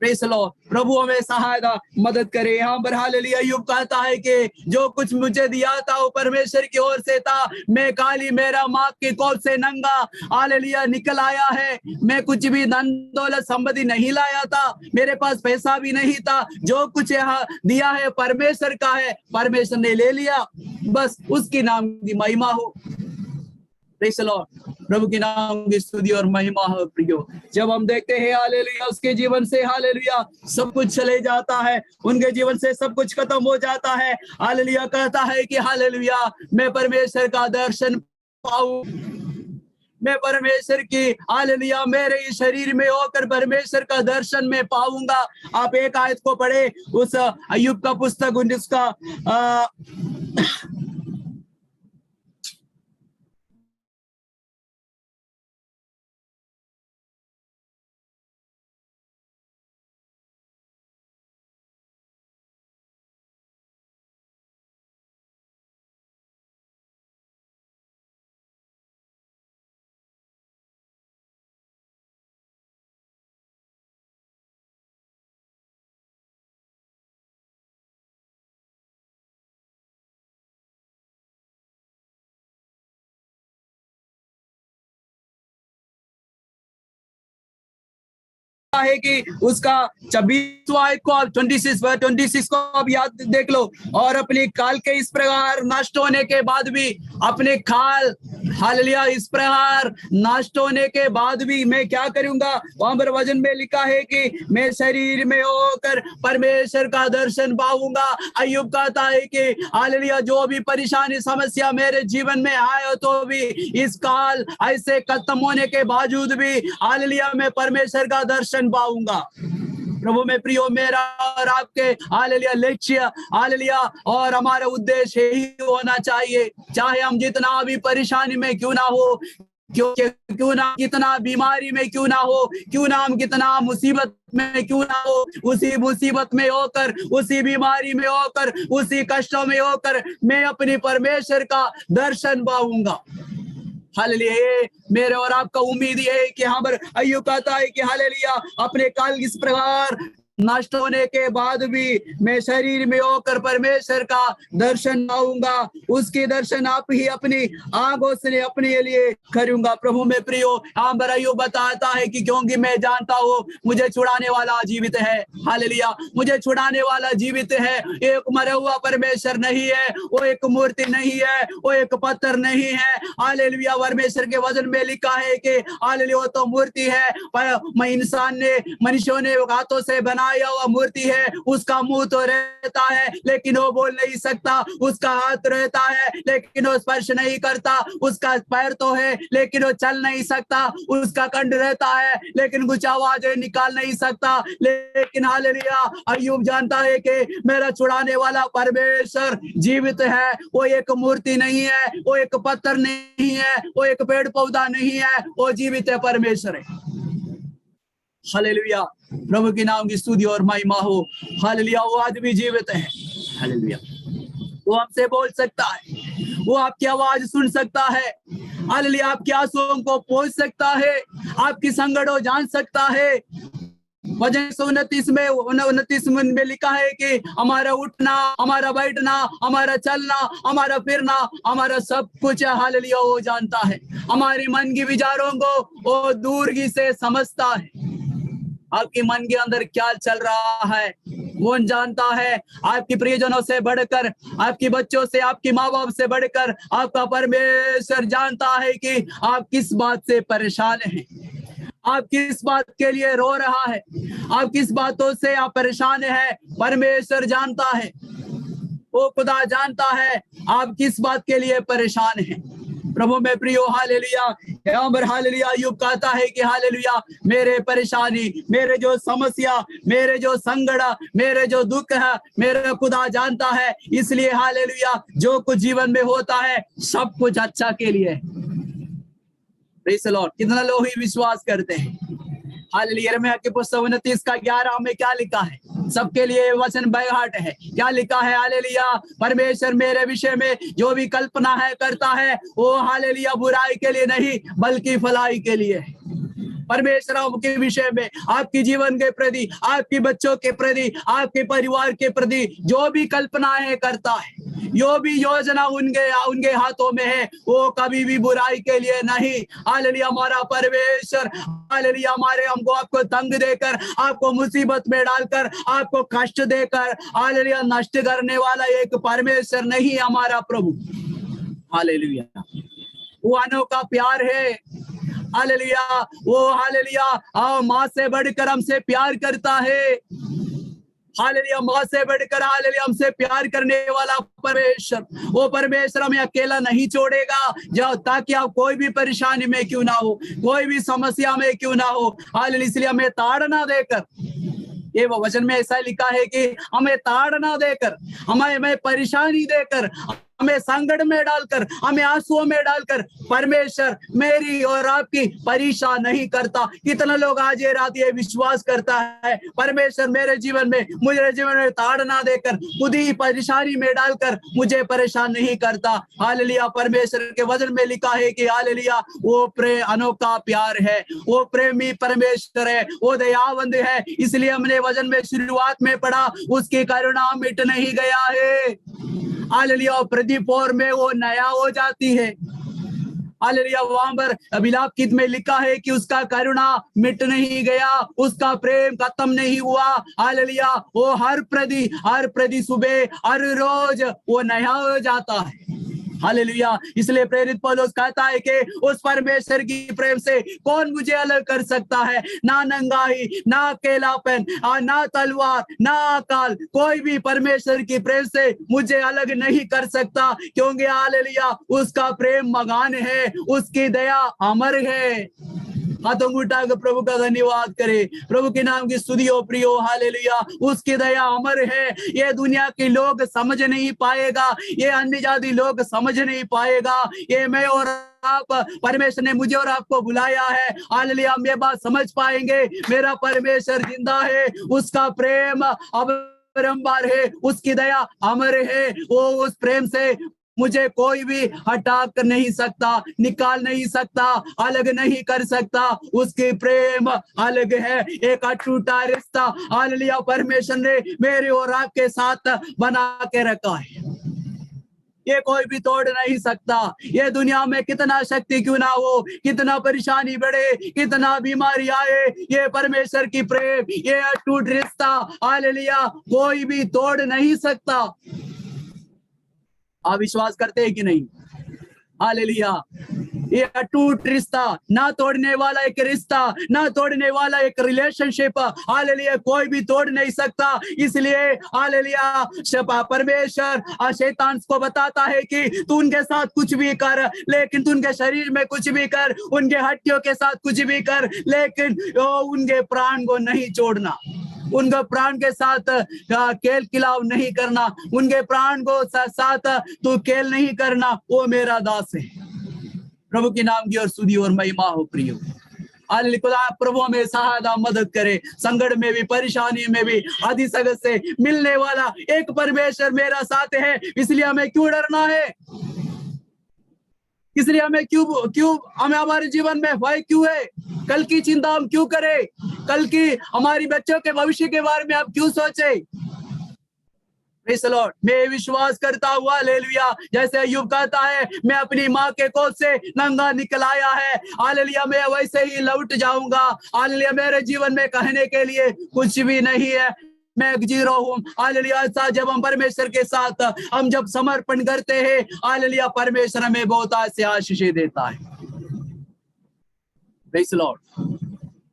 Praise the Lord. प्रभु हमें सहायता मदद करे। यहाँ पर हालेलुया अय्यूब कहता है कि जो कुछ मुझे दिया था वो परमेश्वर की ओर से था, मैं खाली मेरा माँ की कोख से नंगा हालेलुया निकल आया है, मैं कुछ भी धन दौलत संपत्ति नहीं लाया था, मेरे पास पैसा भी नहीं था, जो कुछ यहाँ दिया है परमेश्वर का है, परमेश्वर ने ले लिया, बस उसकी नाम की महिमा हो। Praise the Lord. प्रभु के नाम की स्तुति और महिमा हो। प्रियो जब हम देखते हैं हालेलुया उसके जीवन से हालेलुया सब कुछ चले जाता है, उनके जीवन से सब कुछ खत्म हो जाता है। हालेलुया कहता है कि हालेलुया मैं परमेश्वर का दर्शन पाऊं, मैं परमेश्वर की हालेलुया मेरे इस शरीर में होकर परमेश्वर का दर्शन में पाऊंगा। आप एक आयत को पढ़े उस अय्यूब का पुस्तक उसका है कि उसका 26वां को आप 26 को आप याद देख लो। और अपने काल के इस प्रकार नष्ट होने के बाद भी अपने खाल हालेलुया इस प्रकार नष्ट होने के बाद भी मैं क्या करूंगा, वहां पर वचन में लिखा है कि मैं शरीर में होकर परमेश्वर का दर्शन पाऊंगा। अय्यूब कहता है कि हालेलुया जो भी परेशानी समस्या मेरे जीवन में आए तो भी इस काल ऐसे खत्म होने के बावजूद भी हालेलुया मैं परमेश्वर का दर्शन पाऊंगा। प्रभु में प्रियो मेरा और आपके हालेलुया लक्ष्य हालेलुया और हमारा उद्देश्य यही होना चाहिए, चाहे हम जितना भी परेशानी में क्यों ना हो, क्यों ना कितना बीमारी में क्यों ना हो, क्यों ना हम कितना मुसीबत में क्यों ना हो, उसी मुसीबत में होकर, उसी बीमारी में होकर, उसी कष्टों में होकर मैं अपनी परमेश्वर का दर्शन पाऊंगा। हालेलुया मेरे और आपका उम्मीद है कि यहाँ पर अय्यूब कहता है कि हालेलुया अपने काल इस प्रकार नष्ट होने के बाद भी मैं शरीर में होकर परमेश्वर का दर्शन पाऊंगा। उसके दर्शन आप ही अपनी आंखों से अपने लिए करूंगा। प्रभु में प्रियो यहाँ पर अय्यूब बताता है कि क्योंकि मैं जानता हूँ मुझे छुड़ाने वाला जीवित है। हालेलुया मुझे छुड़ाने वाला जीवित है, एक मरा हुआ परमेश्वर नहीं है, वो एक मूर्ति नहीं है, वो एक पत्थर नहीं है। हालेलुया परमेश्वर के वचन में लिखा है कि हालेलुया वो तो मूर्ति है, इंसान ने मनुष्यों ने हाथों से बना बनाया हुआ मूर्ति है, उसका मुंह तो रहता है लेकिन वो बोल नहीं सकता, उसका हाथ रहता है लेकिन वो स्पर्श नहीं करता, उसका पैर तो है लेकिन वो चल नहीं सकता, उसका कंठ रहता है लेकिन कुछ आवाज निकाल नहीं सकता। लेकिन हालेलुया अय्यूब जानता है कि मेरा छुड़ाने वाला परमेश्वर जीवित है, वो एक मूर्ति नहीं है, वो एक पत्थर नहीं है, वो एक पेड़ पौधा नहीं है, वो जीवित है, परमेश्वर है। हालेलुया प्रभु के नाम की स्तुति और महिमा हो। हालेलुया वो आदमी जीवित है। हालेलुया वो आपसे बोल सकता है, वो आपकी आवाज सुन सकता है। हालेलुया आपकी आंसुओं को पहुंच सकता है, आपकी संकटों जान सकता है। वचन 29 में लिखा है कि हमारा उठना, हमारा बैठना, हमारा चलना, हमारा फिरना, हमारा सब कुछ हालेलुया वो जानता है। हमारे मन की विचारों को वो दूर से समझता है। आपके मन के अंदर क्या चल रहा है। कौन जानता है? आपके प्रियजनों से बढ़कर, आपके बच्चों से, आपके माँ बाप से बढ़कर आपका परमेश्वर जानता है कि आप किस बात से परेशान हैं, आप किस बात के लिए रो रहा है, आप किस बातों से आप परेशान है। परमेश्वर जानता है, वो खुदा जानता है आप किस बात के लिए परेशान हैं। प्रभु में प्रियो, हालेलुया। हालेलुया। अय्यूब कहता है कि हालेलुया, मेरे परेशानी, मेरे जो समस्या, मेरे जो संकट, मेरे जो दुख है, मेरा खुदा जानता है। इसलिए हालेलुया, जो कुछ जीवन में होता है सब कुछ अच्छा के लिए। Praise the Lord. कितना लोग ही विश्वास करते हैं। हालेलुया। यिर्मयाह की पुस्तक 29 का 11 में क्या लिखा है? सबके लिए वचन बायहाट है। क्या लिखा है? हालेलुया, परमेश्वर मेरे विषय में जो भी कल्पना है करता है वो हालेलुया बुराई के लिए नहीं बल्कि भलाई के लिए है। परमेश्वर आपके विषय में, आपके जीवन के प्रति, आपके बच्चों के प्रति, आपके परिवार के प्रति जो भी कल्पनाएं करता है, जो भी योजना उनके हाथों में है, वो कभी भी बुराई के लिए नहीं। हालेलुया। हमारा परमेश्वर हालेलुया हमारे हमको आपको तंग देकर, आपको मुसीबत में डालकर, आपको कष्ट देकर हालेलुया नष्ट करने वाला एक परमेश्वर नहीं, हमारा प्रभु। हालेलुया। वो अनोखा प्यार है। हालेलुया। वो हालेलुया माँ से बढ़कर हमसे प्यार करता है। हालेलुया, माँ से बढ़कर हालेलुया हमसे प्यार करने वाला परमेश्वर, वो परमेश्वर हमें अकेला नहीं छोड़ेगा, जो ताकि आप कोई भी परेशानी में क्यों ना हो, कोई भी समस्या में क्यों ना हो। हालेलुया। इसलिए हमें ताड़ना देकर, ये वो वचन में ऐसा लिखा है कि हमें ताड़ना देकर, हमें परेशानी देकर, हमें संकट में डालकर, हमें आंसुओं में डालकर परमेश्वर मेरी और आपकी परीक्षा नहीं करता। कितना लोग आज ये रात ये विश्वास करता है, परमेश्वर मेरे जीवन में, मुझे जीवन में ताड़ना देकर, खुद ही परेशानी में डालकर मुझे परेशान नहीं करता। हालेलुया। परमेश्वर के वचन में लिखा है कि हालेलुया वो अनोखा प्यार है, वो प्रेमी परमेश्वर है, वो दयावंद है। इसलिए हमने वचन में शुरुआत में पढ़ा, उसकी करुणा मिट नहीं गया है। हालेलुया। प्रदीप और में वो नया हो जाती है। हालेलुया। वहां पर अभिलाप गीत में लिखा है कि उसका करुणा मिट नहीं गया, उसका प्रेम खत्म नहीं हुआ। हालेलुया। वो हर प्रति सुबह, हर रोज वो नया हो जाता है। हालेलुया। इसलिए प्रेरित पौलुस कहता है कि उस परमेश्वर की प्रेम से कौन मुझे अलग कर सकता है? ना नंगाई, ना अकेलापन, ना तलवार, ना अकाल, कोई भी परमेश्वर की प्रेम से मुझे अलग नहीं कर सकता, क्योंकि हालेलुया उसका प्रेम मगान है, उसकी दया अमर है। हाथों को उठाकर प्रभु का धन्यवाद करे, प्रभु के नाम की स्तुति हो प्रियो। हालेलुया। उसकी दया अमर है। ये दुनिया के लोग समझ नहीं पाएगा, ये अन्य जाति लोग समझ नहीं पाएगा। ये मैं और आप, परमेश्वर ने मुझे और आपको बुलाया है। हालेलुया। हम ये बात समझ पाएंगे, मेरा परमेश्वर जिंदा है, उसका प्रेम अपरंपार है, उसकी दया अमर है। वो उस प्रेम से मुझे कोई भी हटा कर नहीं सकता, निकाल नहीं सकता, अलग नहीं कर सकता। उसके प्रेम अलग है, एक अटूटा रिश्ता हालेलुया परमेश्वर ने मेरे और आपके साथ बना के रखा है। ये कोई भी तोड़ नहीं सकता। ये दुनिया में कितना शक्ति क्यों ना हो, कितना परेशानी बढ़े, कितना बीमारी आए, ये परमेश्वर की प्रेम, ये अटूट रिश्ता हालेलुया कोई भी तोड़ नहीं सकता। आप विश्वास करते हैं कि नहीं? हालेलुया। ये अटूट रिश्ता, ना तोड़ने वाला एक रिश्ता, ना तोड़ने वाला एक रिलेशनशिप हालेलुया कोई भी तोड़ नहीं सकता। इसलिए हालेलुया परमेश्वर शैतान को बताता है कि तू उनके साथ कुछ भी कर, लेकिन तू उनके शरीर में कुछ भी कर, उनके हड्डियों के साथ कुछ भी कर, लेकिन उनके प्राण को नहीं छोड़ना, उनके प्राण के साथ खेल खिलाव नहीं करना, उनके प्राण को साथ तू खेल नहीं करना। वो मेरा दास है। प्रभु के नाम की और स्तुति और महिमा हो प्रियो। हालेलुया। प्रभु हमें सहायता मदद करे, संकट में भी, परेशानी में भी, आदि सगत से मिलने वाला एक परमेश्वर मेरा साथ है। इसलिए हमें क्यों डरना है? इसलिए हमें क्यों हमें हमारे जीवन में भय क्यों है? कल की चिंता हम क्यों करें? कल की हमारी बच्चों के भविष्य के बारे में आप क्यों सोचे? Praise the Lord. मैं विश्वास करता हूँ, हालेलुया, जैसे अय्यूब कहता है मैं अपनी माँ के कोख से नंगा निकल आया है, हालेलुया, मैं वैसे ही लौट जाऊंगा, हालेलुया, मेरे जीवन में कहने के लिए कुछ भी नहीं है, मैं जी रहा हूँ, हालेलुया। ऐसा जब हम परमेश्वर के साथ हम जब समर्पण करते हैं, हालेलुया, परमेश्वर हमें बहुत से आशीष देता है। Praise the Lord.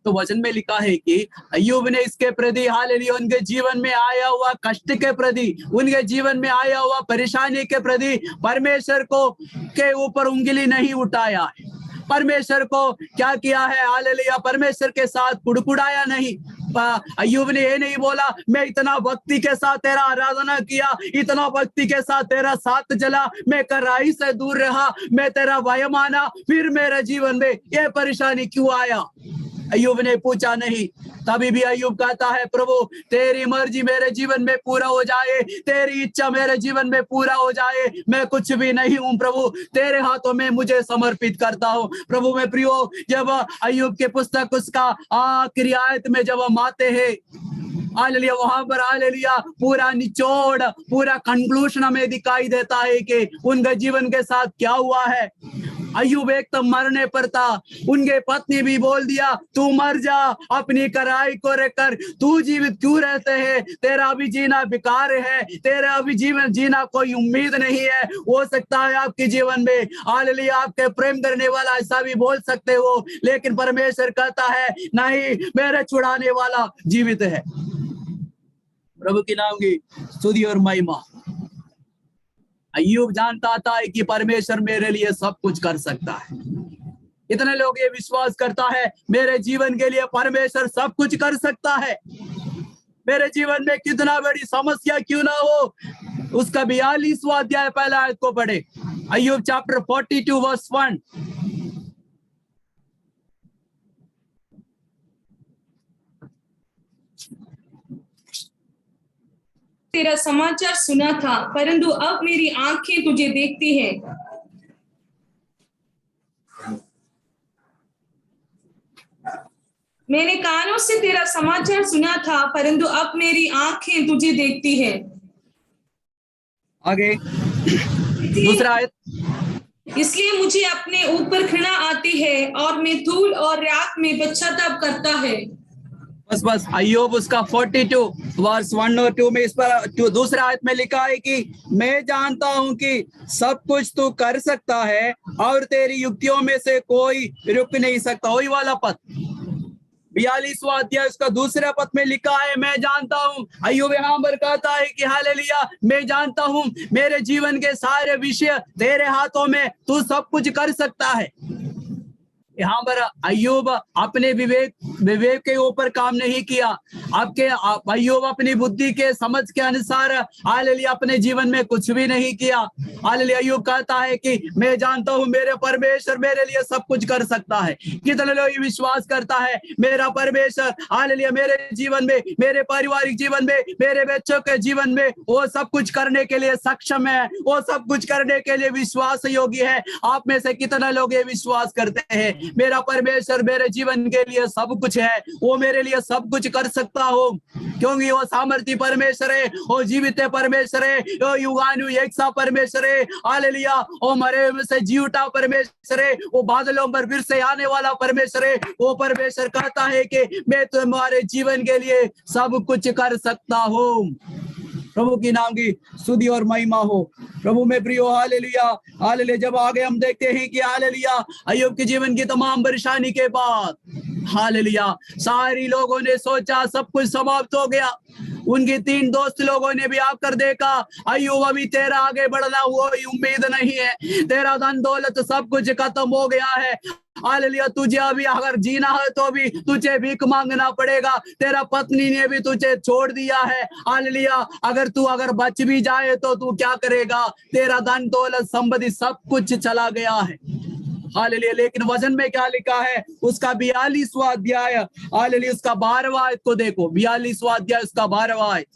तो वचन में लिखा है कि अय्यूब ने इसके प्रति, हालेलुया, उनके जीवन में आया हुआ कष्ट के प्रति, उनके जीवन में आया हुआ परेशानी के प्रति परमेश्वर को के ऊपर उंगली नहीं उठाया है, परमेश्वर को क्या किया है, हालेलुया, परमेश्वर के साथ कुड़कुड़ाया नहीं। अय्यूब ने ये नहीं बोला मैं इतना भक्ति के साथ तेरा आराधना किया, इतना भक्ति के साथ तेरा साथ चला, मैं कराई से दूर रहा, मैं तेरा भय माना, फिर मेरे जीवन में ये परेशानी क्यों आया? अय्यूब ने पूछा नहीं। तभी भी अय्यूब कहता है प्रभु तेरी मर्जी मेरे जीवन में पूरा हो जाए, तेरी इच्छा मेरे जीवन में पूरा हो जाए, मैं कुछ भी नहीं हूँ प्रभु, तेरे हाथों में मुझे समर्पित करता हूँ। प्रभु में प्रियो, जब अय्यूब के पुस्तक उसका आखिरी आयत में जब हम आते हैं, हालेलुया, वहां पर हालेलुया पूरा निचोड़, पूरा कंक्लूजन हमें दिखाई देता है कि उनके जीवन के साथ क्या हुआ है। अय्यूब एक तो मरने पर था, उनके पत्नी भी बोल दिया तू मर जा, अपनी कराई को रहकर तू जीवित क्यों रहते हैं, तेरा अभी जीना बेकार है, तेरा अभी जीवन जीना कोई उम्मीद नहीं है। हो सकता है आपके जीवन में हालेलुया आपके प्रेम करने वाला ऐसा भी बोल सकते हो, लेकिन परमेश्वर कहता है नहीं, मेरे छुड़ाने वाला जीवित है। प्रभु की नाम की स्तुति और महिमा। अय्यूब जानता था कि परमेश्वर मेरे लिए सब कुछ कर सकता है। इतने लोग ये विश्वास करता है मेरे जीवन के लिए परमेश्वर सब कुछ कर सकता है, मेरे जीवन में कितना बड़ी समस्या क्यों ना हो। उसका 42वां अध्याय पहला आयत को पढ़े, अय्यूब चैप्टर 42 वर्स 1। तेरा समाचार सुना था, परंतु अब मेरी आंखें तुझे देखती हैं। मैंने कानों से तेरा समाचार सुना था, परंतु अब मेरी आंखें तुझे देखती हैं। आगे दूसरा आयत, इसलिए मुझे अपने ऊपर घृणा आती है और मैं धूल और राख में पश्चाताप करता है। बस अय्यूब उसका 42 वर्स 1 और 2 में इस पर दूसरा आयत में लिखा है कि मैं जानता हूं कि सब कुछ तू कर सकता है और तेरी युक्तियों में से कोई रुक नहीं सकता। वही वाला पद 42वां अध्याय उसका दूसरा पद में लिखा है मैं जानता हूं। अय्यूब यहाँ पर कहता है कि हालेलुया मैं जानता हूं मेरे जीवन के सारे विषय तेरे हाथों में, तू सब कुछ कर सकता है। यहाँ पर अय्यूब अपने विवेक के ऊपर काम नहीं किया, अय्यूब अपनी बुद्धि के समझ के अनुसार हालेलुया अपने जीवन में कुछ भी नहीं किया। हालेलुया अय्यूब कहता है कि मैं जानता हूँ मेरे परमेश्वर मेरे लिए सब कुछ कर सकता है। कितने लोग विश्वास करता है मेरा परमेश्वर हालेलुया मेरे जीवन में, मेरे पारिवारिक जीवन में, मेरे बच्चों के जीवन में वो सब कुछ करने के लिए सक्षम है, वो सब कुछ करने के लिए विश्वास योग्य है। आप में से कितने लोग ये विश्वास करते हैं मेरा परमेश्वर मेरे जीवन के लिए सब कुछ है, वो मेरे लिए सब कुछ कर सकता हो, क्योंकि वो सामर्थी परमेश्वर है, वो जीवित परमेश्वर है, वो युगानु एक सा परमेश्वर है। हालेलुया वो मरे हुए से जी उठा परमेश्वर है, वो बादलों पर फिर से आने वाला परमेश्वर है। वो परमेश्वर कहता है कि मैं तुम्हारे जीवन के लिए सब कुछ कर सकता हूँ। प्रभु की नाम की स्तुति और महिमा हो। प्रभु में प्रियो हालेलुया हालेलुया। जब आगे हम देखते हैं कि हालेलुया अय्यूब के जीवन की तमाम परेशानी के बाद हालेलुया सारी लोगों ने सोचा सब कुछ समाप्त हो गया। उनके 3 दोस्त लोगों ने भी आकर देखा अय्यूब अभी तेरा आगे बढ़ना कोई उम्मीद नहीं है, तेरा धन दौलत सब कुछ खत्म हो गया है। हालेलुया तुझे अभी अगर जीना है तो भी तुझे भीख मांगना पड़ेगा, तेरा पत्नी ने भी तुझे छोड़ दिया है। हालेलुया अगर बच भी जाए तो तू क्या करेगा, तेरा धन दौलत संपत्ति सब कुछ चला गया है। हालेलुया लेकिन वचन में क्या लिखा है उसका 42वां अध्याय हालेलुया उसका 12वां आयत को देखो। 42वां अध्याय उसका 12वां आयत।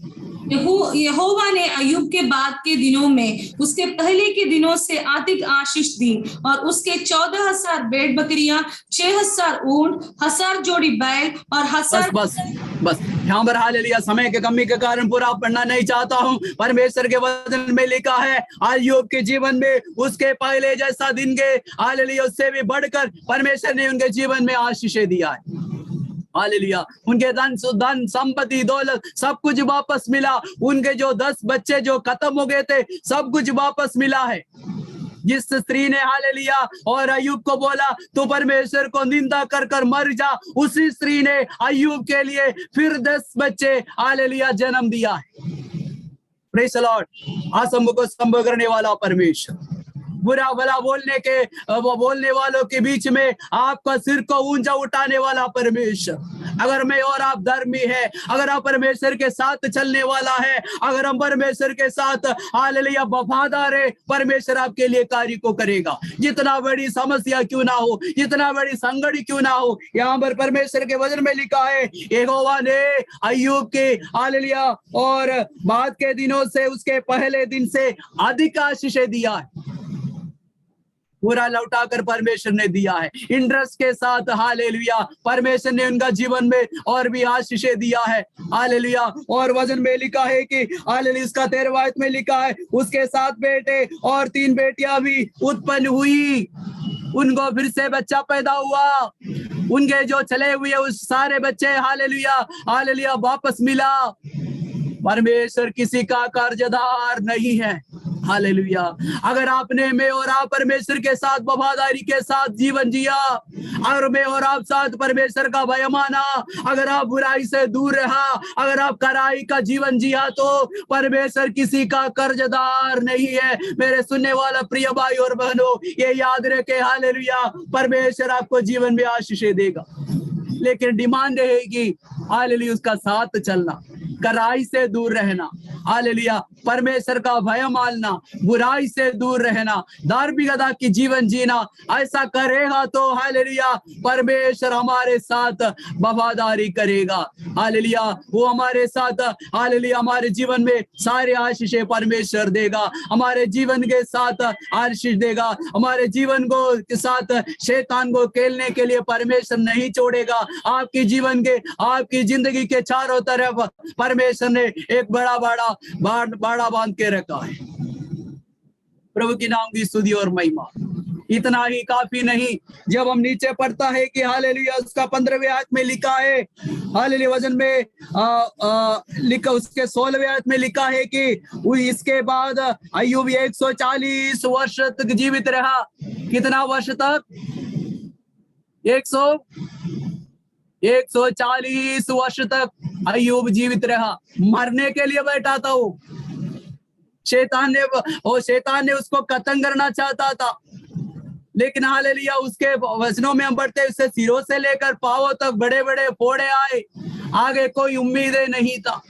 यहोवा ने अय्यूब के बाद के दिनों में उसके पहले के दिनों से अधिक आशीष दी और उसके 14,000 भेड़ बकरियां, 6,000 ऊंट, 1,000 जोड़ी बैल और 1,000 बस यहाँ पर हालेलुया समय के कमी के कारण पूरा पढ़ना नहीं चाहता हूँ। परमेश्वर के वचन में लिखा है अय्यूब के जीवन में उसके पहले जैसा दिन के हालेलुया उससे भी बढ़कर परमेश्वर ने उनके जीवन में आशीषें दिया है। हालेलुया उनके धन संपत्ति दौलत सब कुछ वापस मिला। उनके जो 10 बच्चे जो खत्म हो गए थे सब कुछ वापस मिला है। जिस स्त्री ने हालेलुया और अय्यूब को बोला तू परमेश्वर को निंदा कर कर मर जा, उसी स्त्री ने अय्यूब के लिए फिर 10 बच्चे हालेलुया जन्म दिया है। Praise the Lord. असंभव को संभव करने वाला परमेश्वर, बुरा भला बोलने वालों के बीच में आपका सिर को ऊंचा उठाने वाला परमेश्वर। अगर मैं और आप धर्मी है, अगर आप परमेश्वर के साथ चलने वाला है, अगर हम परमेश्वर के साथ हालेलुया वफादार है, परमेश्वर आपके लिए कार्य को करेगा। जितना बड़ी समस्या क्यों ना हो, जितना बड़ी संकट क्यों ना हो, यहाँ पर परमेश्वर के वचन में लिखा है यहोवा ने अय्यूब के हालेलुया और बाद के दिनों से उसके पहले दिन से अधिक आशीषें दिया है। पूरा लौटाकर परमेश्वर ने दिया है इंटरेस्ट के साथ। हालेलुया परमेश्वर ने उनका जीवन में और भी आशीषें दिया है। हालेलुया और वचन में लिखा है कि हालेलुया इसका 13वां आयत में लिखा है उसके 7 बेटे और 3 बेटियां भी उत्पन्न हुई। उनको फिर से बच्चा पैदा हुआ। उनके जो चले हुए उस सारे बच्चे हालेलुया हालेलुया वापस मिला। परमेश्वर किसी का कर्जदार नहीं है। हालेलुया अगर आपने मैं और आप परमेश्वर के साथ वफादारी के साथ जीवन जिया, और मैं और आप साथ परमेश्वर का भय माना, अगर आप बुराई से दूर रहा, अगर आप कड़ाई का जीवन जिया, तो परमेश्वर किसी का कर्जदार नहीं है। मेरे सुनने वाला प्रिय भाई और बहनों, ये याद रखे हालेलुया परमेश्वर आपको जीवन में आशीषें देगा, लेकिन डिमांड रहेगी हालेलुया उसका साथ चलना, कड़ाई से दूर रहना, हालेलुया परमेश्वर का भय मानना, बुराई से दूर रहना, धार्मिकता की जीवन जीना। ऐसा करेगा तो हालेलुया परमेश्वर हमारे साथ वफादारी करेगा। हालेलुया वो हमारे साथ हालेलुया हमारे जीवन में सारे आशीषें परमेश्वर देगा, हमारे जीवन के साथ आशीष देगा। हमारे जीवन को के साथ शैतान को खेलने के लिए परमेश्वर नहीं छोड़ेगा। आपकी जीवन के आपकी जिंदगी के चारों तरफ परमेश्वर ने एक बड़ा बाड़ा बांध के रखा है। प्रभु के नाम की स्तुति और महिमा। इतना ही काफी नहीं, जब हम नीचे पढ़ता है कि हालेलुया उसका 15वें आयत में लिखा है, हालेलुया वचन में लिखा उसके 16वें आयत में लिखा है कि इसके बाद अय्यूब 140 वर्ष तक जीवित रहा। कितना वर्ष तक? 140 वर्ष तक अय्यूब जीवित रहा। मरने के लिए बैठा था वो। शैतान ने उसको खत्म करना चाहता था, लेकिन हालेलुया उसके वचनों में हम बढ़ते उससे सिरों से लेकर पांवों तक बड़े बड़े फोड़े आए। आगे कोई उम्मीद नहीं था,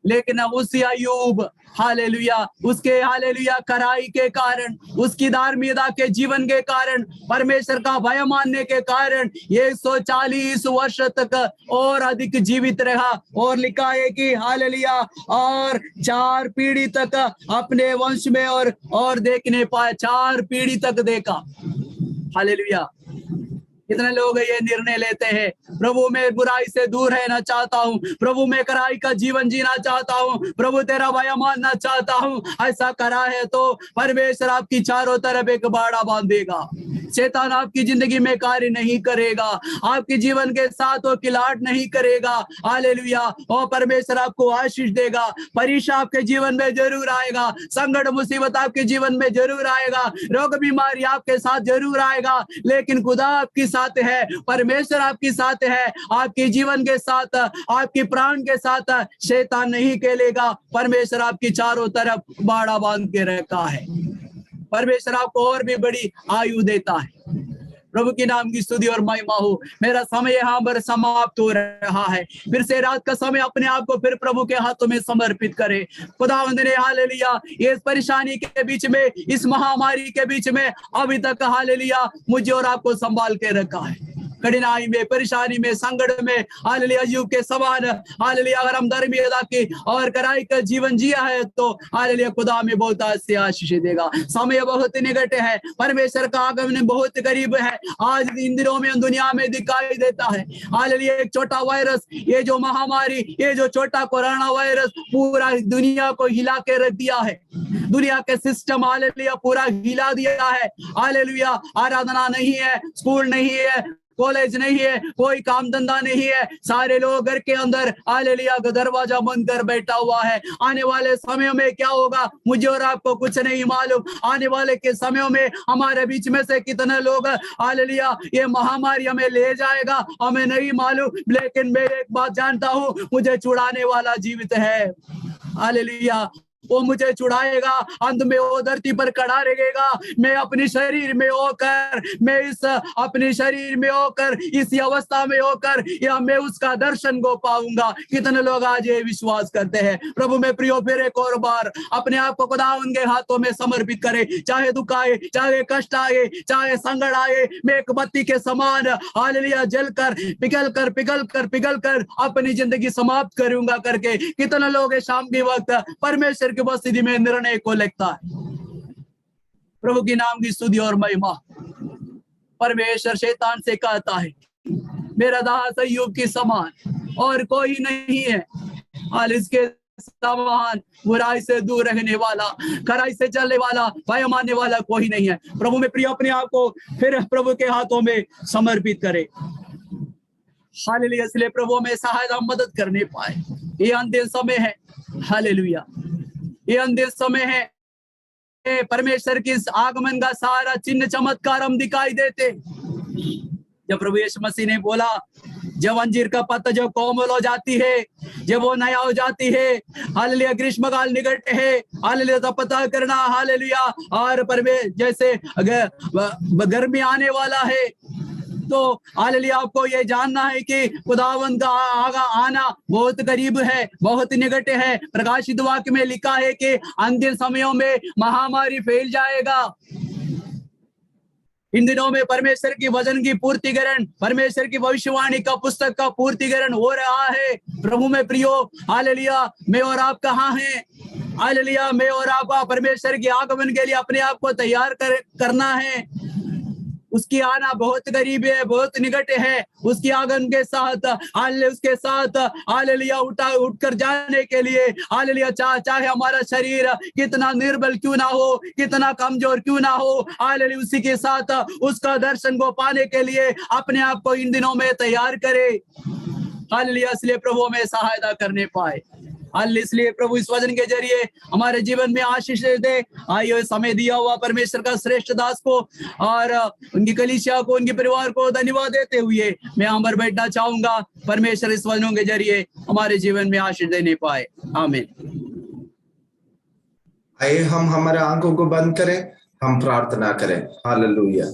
लेकिन उस अय्यूब हालेलुया उसके हालेलुया कड़ाई के कारण, उसकी धार्मिकता के जीवन के कारण, परमेश्वर का भय मानने के कारण 140 वर्ष तक और अधिक जीवित रहा। और लिखा है कि हालेलुया और 4 पीढ़ी तक अपने वंश में और देखने पाए, 4 पीढ़ी तक देखा। हालेलुया कितने लोग ये निर्णय लेते हैं, प्रभु मैं बुराई से दूर रहना चाहता हूँ, प्रभु मैं कड़ाई का जीवन जीना चाहता हूँ, प्रभु तेरा भय मानना चाहता हूँ। ऐसा करा है तो परमेश्वर आपकी चारों तरफ एक बाड़ा बांधेगा। शैतान आपकी जिंदगी में कार्य नहीं करेगा, आपके जीवन के साथ वो खिलाड़ नहीं करेगा। हालेलुया और परमेश्वर आपको आशीष देगा। परीक्षा आपके जीवन में जरूर आएगा, संकट मुसीबत आपके जीवन में जरूर आएगा, रोग बीमारी आपके साथ जरूर आएगा, लेकिन खुदा आपकी साथ है, परमेश्वर आपकी साथ है। आपके जीवन के साथ, आपके प्राण के साथ शैतान नहीं खेलेगा। परमेश्वर आपकी चारों तरफ बाड़ा बांध के रखा है। परमेश्वर आपको और भी बड़ी आयु देता है। प्रभु के नाम की स्तुति और महिमा हो। मेरा समय यहाँ पर समाप्त हो रहा है। फिर से रात का समय अपने आप को फिर प्रभु के हाथों में समर्पित करे। खुदावंद ने हालेलुया इस परेशानी के बीच में, इस महामारी के बीच में अभी तक हालेलुया मुझे और आपको संभाल के रखा है। कठिनाई में, परेशानी में, संकट में, हालेलुया अय्यूब के समान हालेलुया अगर हम धर्मियता की और कराई का जीवन जिया है तो हालेलुया खुदा में बहुत से आशीष देगा। समय बहुत निकट है, परमेश्वर का आगमन बहुत करीब है। आज इन दिनों में दुनिया में दिखाई देता है हालेलुया एक छोटा वायरस, ये जो महामारी, ये जो छोटा कोरोना वायरस पूरा दुनिया को हिला के रख दिया है। दुनिया के सिस्टम हालेलुया पूरा हिला दिया है। हालेलुया आराधना नहीं है, स्कूल नहीं है, कॉलेज नहीं है, कोई काम धंधा नहीं है, सारे लोग घर के अंदर हालेलुया का दरवाजा बंद कर बैठा हुआ है। आने वाले समय में क्या होगा मुझे और आपको कुछ नहीं मालूम। आने वाले के समय में हमारे बीच में से कितने लोग हालेलुया ये महामारी हमें ले जाएगा हमें नहीं मालूम, लेकिन मैं एक बात जानता हूँ, मुझे छुड़ाने वाला जीवित है। हालेलुया वो मुझे छुड़ाएगा, अंत में वो धरती पर खड़ा रहेगा। मैं अपने शरीर में होकर, मैं इस अपने शरीर में होकर, इसी अवस्था में होकर या मैं उसका दर्शन को पाऊंगा। कितने लोग आज ये विश्वास करते हैं। प्रभु में प्रियो फिर एक और बार अपने आप को खुदा उनके हाथों में समर्पित करे। चाहे दुख आए, चाहे कष्ट आए, चाहे संकट आए, मैं एक बत्ती के समान हालेलुया जलकर पिघल कर अपनी जिंदगी समाप्त करूंगा करके कितने लोग है शाम के वक्त परमेश्वर की उपस्थिति में निर्णय को लेता है। प्रभु के नाम की स्तुति और महिमा। परमेश्वर शैतान से कहता है मेरा दास अय्यूब के समान और कोई नहीं है, हाल इसके समान बुराई से दूर रहने वाला, खराई से चलने वाला, भय मानने वाला कोई नहीं है। प्रभु में प्रिय अपने आप को फिर प्रभु के हाथों में समर्पित करे। हालेलुया इसलिए प्रभु में सहायता मदद करने पाए। ये अंतिम समय है, हालेलुया ये अंतिम समय है। परमेश्वर के आगमन का सारा चिन्ह चमत्कार हम दिखाई देते। जब प्रभु यीशु मसीह ने बोला जब अंजीर का पत्ता जब कोमल हो जाती है, जब वो नया हो जाती है, हालेलुया ग्रीष्मकाल निकट है, हालेलुया तो पता करना हालेलुया और परमेश्वर जैसे गर्मी आने वाला है तो हालेलुया आपको ये जानना है कि खुदावंद का आना बहुत करीब है, बहुत निकट है। प्रकाशित वाक्य में लिखा है कि अंतिम समयों में महामारी फैल जाएगा। इन दिनों में परमेश्वर की वचन की पूर्तिकरण, परमेश्वर की भविष्यवाणी का पुस्तक का पूर्तिकरण हो रहा है। प्रभु में प्रियो हालेलुया मैं और आप कहाँ हैं? हालेलुया मैं और आप परमेश्वर के आगमन के लिए अपने आप को तैयार करना है। उसकी आना बहुत करीब है, बहुत निकट है। उसकी आगमन के साथ हालेलुया उसके साथ हालेलुया उठकर जाने के लिए हालेलुया चाहे हमारा शरीर कितना निर्बल क्यों ना हो, कितना कमजोर क्यों ना हो, हालेलुया उसी के साथ उसका दर्शन को पाने के लिए अपने आप को इन दिनों में तैयार करे। हालेलुया इसलिए प्रभु में सहायता करने पाए। इसलिए प्रभु इस वचन के जरिए हमारे जीवन में आशीष दे। आइए समय दिया हुआ परमेश्वर का श्रेष्ठ दास को और उनकी कलीसिया को, उनके परिवार को धन्यवाद देते हुए मैं यहाँ पर बैठना चाहूंगा। परमेश्वर इस वचनों के जरिए हमारे जीवन में आशीष देने पाए। आमीन। आइए हम हमारे आंखों को बंद करें, हम प्रार्थना करें। हालेलुया।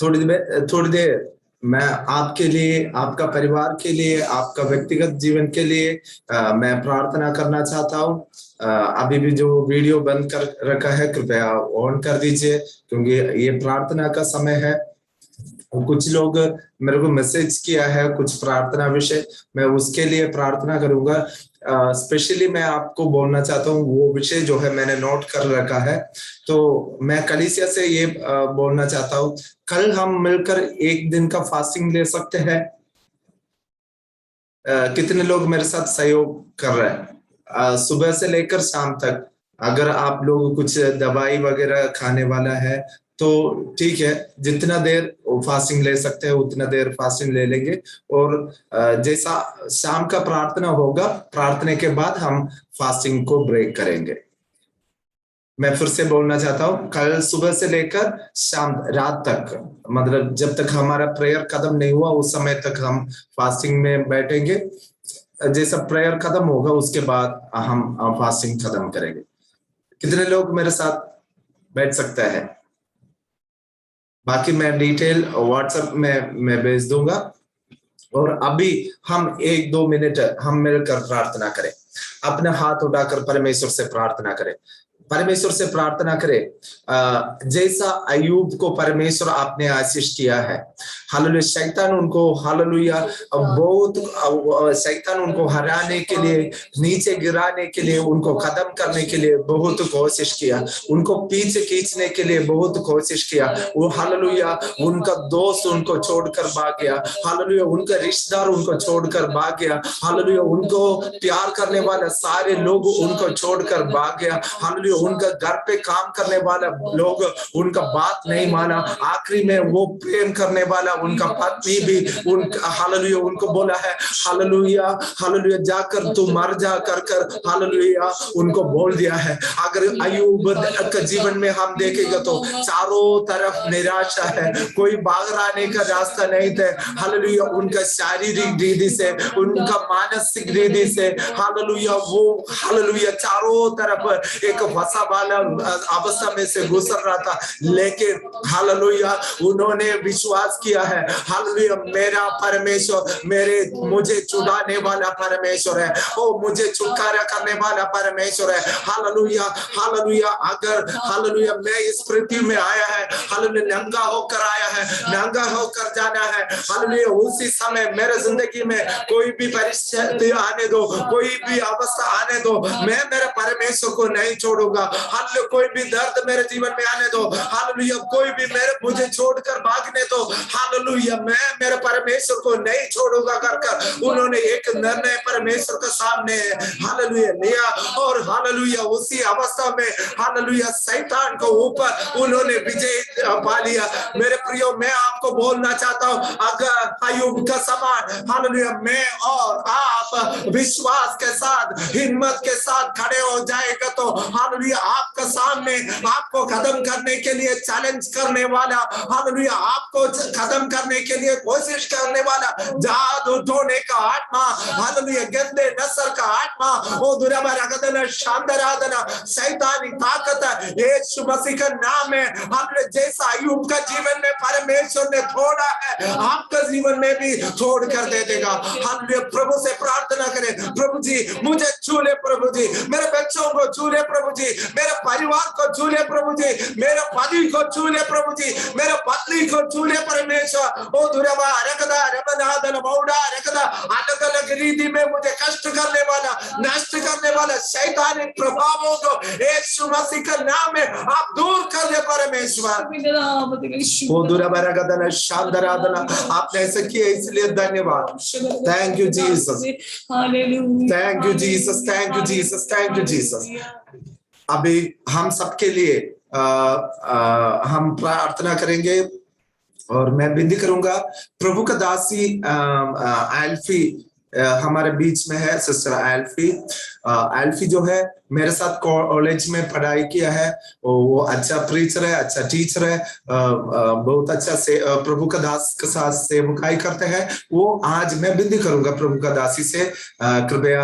थोड़ी देर मैं आपके लिए, आपका परिवार के लिए, आपका व्यक्तिगत जीवन के लिए मैं प्रार्थना करना चाहता हूँ। अभी भी जो वीडियो बंद कर रखा है कृपया ऑन कर दीजिए क्योंकि ये प्रार्थना का समय है। कुछ लोग मेरे को मैसेज किया है कुछ प्रार्थना विषय, मैं उसके लिए प्रार्थना करूंगा। स्पेशली मैं आपको बोलना चाहता हूँ वो विषय जो है मैंने नोट कर रखा है, तो मैं कलीसिया से ये बोलना चाहता हूँ कल हम मिलकर एक दिन का फास्टिंग ले सकते हैं। कितने लोग मेरे साथ सहयोग कर रहे हैं? सुबह से लेकर शाम तक। अगर आप लोग कुछ दवाई वगैरह खाने वाला है तो ठीक है, जितना देर फास्टिंग ले सकते हैं उतना देर फास्टिंग ले लेंगे और जैसा शाम का प्रार्थना होगा, प्रार्थना के बाद हम फास्टिंग को ब्रेक करेंगे। मैं फिर से बोलना चाहता हूँ कल सुबह से लेकर शाम रात तक, मतलब जब तक हमारा प्रेयर खत्म नहीं हुआ उस समय तक हम फास्टिंग में बैठेंगे। जैसा प्रेयर खत्म होगा उसके बाद हम फास्टिंग खत्म करेंगे। कितने लोग मेरे साथ बैठ सकते हैं? बाकी मैं डिटेल व्हाट्सएप में मैं भेज दूंगा। और अभी हम 1-2 मिनट हम मिलकर प्रार्थना करें, अपने हाथ उठाकर परमेश्वर से प्रार्थना करें। परमेश्वर से प्रार्थना करें जैसा अय्यूब को परमेश्वर आपने आशीष किया है। हालेलुया। शैतान उनको हालेलुया बहुत शैतान उनको हराने के लिए, नीचे गिराने के लिए, उनको खत्म करने के लिए बहुत कोशिश किया, उनको पीछे खींचने के लिए बहुत कोशिश किया। वो हालेलुया उनका दोस्त उनको छोड़कर भाग गया, हालेलुया उनका रिश्तेदार उनको छोड़कर भाग गया, हालेलुया उनको प्यार करने वाले सारे लोग उनको छोड़कर भाग गया, हालेलुया उनका घर पे काम करने वाला लोग उनका बात नहीं माना। आखिरी में वो प्रेम करने वाला उनका पत्नी भी उनका हालेलुया उनको बोला है हालेलुया हालेलुया जाकर तू मर जा कर हालेलुया उनको बोल दिया है। अगर अय्यूब का जीवन में हम देखेंगे तो चारों तरफ निराशा है, कोई बाहर आने का रास्ता नहीं था। हालेलुया उनका शारीरिक रीति से, उनका मानसिक रीति से हालेलुया वो हालेलुया चारों तरफ एक फंसा वाला अवस्था में से गुजर रहा था, लेकिन हालेलुया उन्होंने विश्वास किया है हालेलुया मेरा परमेश्वर मुझे छुड़ाने वाला परमेश्वर है, ओ मुझे छुटकारा करने वाला परमेश्वर है। हालेलुया हालेलुया अगर हालेलुया मैं इस पृथ्वी में आया है हालेलुया नंगा होकर आया है, नंगा होकर जाना है हालेलुया। उसी समय मेरे जिंदगी में कोई भी परिस्थिति आने दो, कोई भी अवस्था आने दो, मैं मेरे परमेश्वर को नहीं छोड़ूंगा। हालेलुया कोई भी दर्द मेरे जीवन में आने दो हालेलुया, कोई भी मुझे छोड़कर भागने दो हालेलुया, मैं मेरे परमेश्वर को नहीं छोड़ूंगा कर उन्होंने एक निर्णय परमेश्वर के सामने हालेलुया लिया और हालेलुया उसी अवस्था में हालेलुया शैतान को ऊपर उन्होंने विजय पा लिया। मेरे प्रियो मैं आपको बोलना चाहता हूं, अगर अय्यूब का समान हालेलुया मैं और आप विश्वास के साथ हिम्मत के साथ खड़े हो जाएगा तो हालेलुया आपका सामने आपको खत्म करने के लिए चैलेंज करने वाला हालेलुया आपको खत्म करने के लिए कोशिश करने वाला जादू टोने का आत्मा हालेलुया गंदे नस्ल का आत्मा वो दुराबरागदना शांदरादना शैतानी ताकत यीशु मसीह का नाम है। हमने जैसा अय्यूब का जीवन में परमेश्वर ने छोड़ा है आपका जीवन में भी छोड़ कर दे देगा। हमने प्रभु से प्रार्थना करें, प्रभु जी मुझे छू ले, प्रभु जी मेरे बच्चों को छू ले, प्रभु जी मेरे परिवार को छू ले, प्रभु जी मेरे पति को छू ले, प्रभु जी मेरे पत्नी को छू ले परमेश्वर। ओ दुराबा रकदा रबनादन मौड़ा रकदा अलग अलग रीति में मुझे कष्ट करने वाला नष्ट करने वाला शैतानी प्रभावों को यीशु मसीह का नाम में आप दूर कर दे परमेश्वर। ओ दुराबा रकदा शांदरादना आपने ऐसा किया इसलिए धन्यवाद। Thank you Jesus, thank you Jesus, thank you Jesus, thank you Jesus. अभी हम सबके लिए हम प्रार्थना करेंगे और मैं विनती करूंगा प्रभु का दासी एल्फी हमारे बीच में है। सिस्टर एल्फी जो है मेरे साथ कॉलेज में पढ़ाई किया है, वो अच्छा प्रीचर है, अच्छा टीचर है, बहुत अच्छा से प्रभु का दास के साथ सेवकाई करते हैं। वो आज मैं विनती करूंगा प्रभु का दासी से कृपया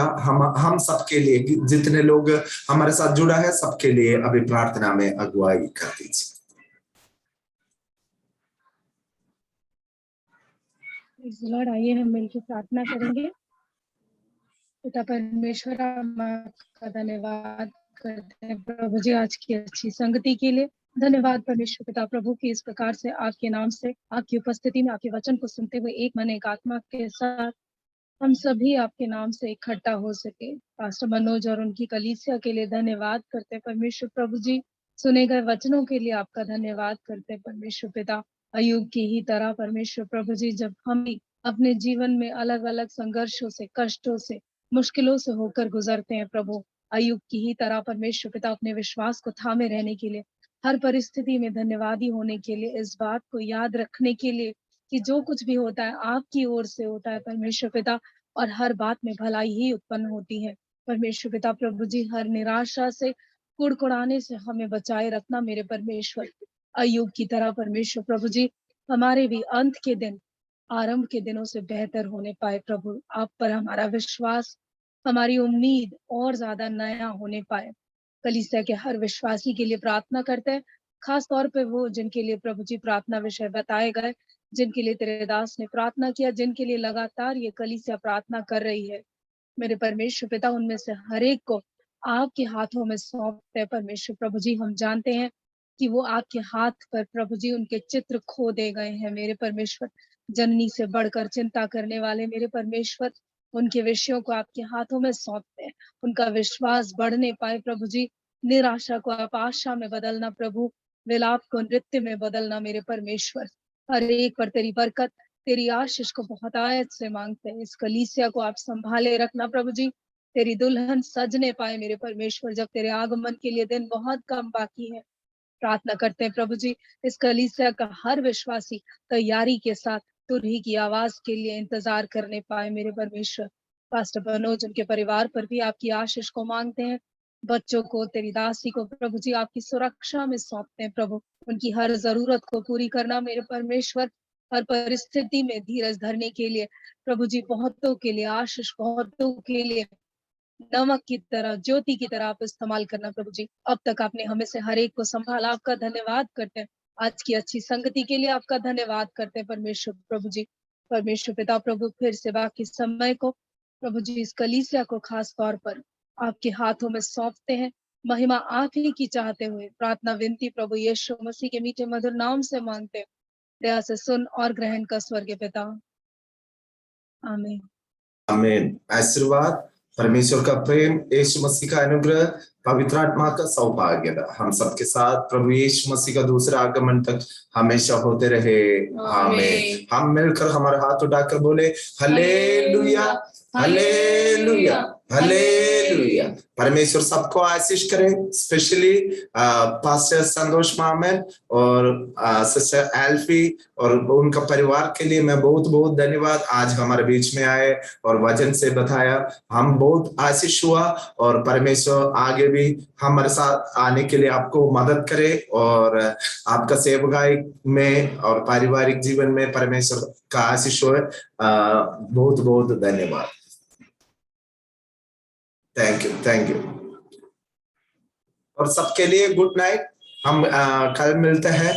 हम सबके लिए जितने लोग हमारे साथ जुड़ा है सबके लिए अभी प्रार्थना में अगुवाई कर दीजिए। लॉर्ड आइए हम मिलकर प्रार्थना करेंगे। पिता परमेश्वर आपका धन्यवाद करते हैं प्रभु जी आज की अच्छी संगति के लिए। धन्यवाद परमेश्वर पिता प्रभु की इस प्रकार से आपके नाम से आपकी उपस्थिति में आपके वचन को सुनते हुए एक मन एक आत्मा के साथ हम सभी आपके नाम से इकट्ठा हो सके। पास्टर मनोज और उनकी कलीसिया के लिए धन्यवाद करते हैं परमेश्वर प्रभु जी। सुने गए वचनों के लिए आपका धन्यवाद करते हैं परमेश्वर पिता। अय्यूब की ही तरह परमेश्वर प्रभु जी जब हम अपने जीवन में अलग अलग संघर्षों से कष्टों से मुश्किलों से होकर गुजरते हैं प्रभु, अय्यूब की ही तरह परमेश्वर पिता अपने विश्वास को थामे रहने के लिए, हर परिस्थिति में धन्यवादी होने के लिए, इस बात को याद रखने के लिए कि जो कुछ भी होता है आपकी ओर से होता है परमेश्वर पिता, और हर बात में भलाई ही उत्पन्न होती है परमेश्वर पिता प्रभु जी। हर निराशा से कुड़कुड़ाने से हमें बचाए रखना मेरे परमेश्वर। अय्यूब की तरह परमेश्वर प्रभु जी हमारे भी अंत के दिन आरंभ के दिनों से बेहतर होने पाए प्रभु। आप पर हमारा विश्वास, हमारी उम्मीद और ज्यादा नया होने पाए। कलीसिया के हर विश्वासी के लिए प्रार्थना करते हैं, खास तौर पे वो जिनके लिए प्रभु जी प्रार्थना विषय बताए गए, जिनके लिए तेरे दास ने प्रार्थना किया, जिनके लिए लगातार ये कलीसिया प्रार्थना कर रही है मेरे परमेश्वर पिता। उनमें से हर एक को आपके हाथों में सौंपते हैं परमेश्वर प्रभु जी। हम जानते हैं कि वो आपके हाथ पर प्रभु जी उनके चित्र खोदे गए हैं मेरे परमेश्वर। जननी से बढ़कर चिंता करने वाले मेरे परमेश्वर, उनके विषयों को आपके हाथों में सौंपते हैं। उनका विश्वास बढ़ने पाए प्रभु जी। निराशा को आप आशा में बदलना प्रभु, विलाप को नृत्य में बदलना मेरे परमेश्वर। हर एक पर तेरी बरकत, तेरी आशीष को बहुत आयत से मांगते हैं। इस कलीसिया को आप संभाले रखना प्रभु जी। तेरी दुल्हन सजने पाए मेरे परमेश्वर, जब तेरे आगमन के लिए दिन बहुत कम बाकी है। प्रार्थना करते हैं प्रभु जी, इस कलीसिया का हर विश्वासी तैयारी के साथ तुरही की आवाज के लिए इंतजार करने पाए मेरे परमेश्वर। पास्टर मनोज, उनके परिवार पर भी आपकी आशीष को मांगते हैं। बच्चों को, तेरी दासी को प्रभु जी आपकी सुरक्षा में सौंपते हैं प्रभु। उनकी हर जरूरत को पूरी करना मेरे परमेश्वर। हर परिस्थिति में धीरज धरने के लिए प्रभु जी, बहुतों के लिए आशीष, बहुतों के लिए नमक की तरह, ज्योति की तरह आप इस्तेमाल करना प्रभु जी। अब तक आपने हमें से हर एक को संभाला, आपका धन्यवाद करते हैं। आज की अच्छी संगति के लिए आपका धन्यवाद करते हैं परमेश्वर प्रभु जी। परमेश्वर पिता प्रभु, फिर से बाकी समय को प्रभु जी, इस कलीसिया को खास तौर पर आपके हाथों में सौंपते हैं। महिमा आप ही की चाहते हुए प्रार्थना विनती प्रभु यीशु मसीह के मीठे मधुर नाम से मांगते हैं। दया से सुन और ग्रहण का स्वर्गीय पिता, आमीन। आमीन। आशीर्वाद, परमेश्वर का प्रेम, यीशु मसीह का अनुग्रह, पवित्र आत्मा का सौभाग्य हम सबके साथ प्रभु यीशु मसीह का दूसरा आगमन तक हमेशा होते रहे। आमीन। हम मिलकर हमारे हाथ उठाकर बोले हालेलुया, हालेलुया, हालेलुया। परमेश्वर सबको आशीष करें, स्पेशली पास्टर संतोष मामन और सिस्टर एल्फी और उनका परिवार के लिए मैं बहुत बहुत धन्यवाद। आज हमारे बीच में आए और वचन से बताया, हम बहुत आशीष हुआ और परमेश्वर आगे भी हमारे साथ आने के लिए आपको मदद करे और आपका सेवकाई में और पारिवारिक जीवन में परमेश्वर का आशीष हो। बहुत बहुत धन्यवाद। Thank you, thank you. और सबके लिए गुड नाइट। हम कल मिलते हैं।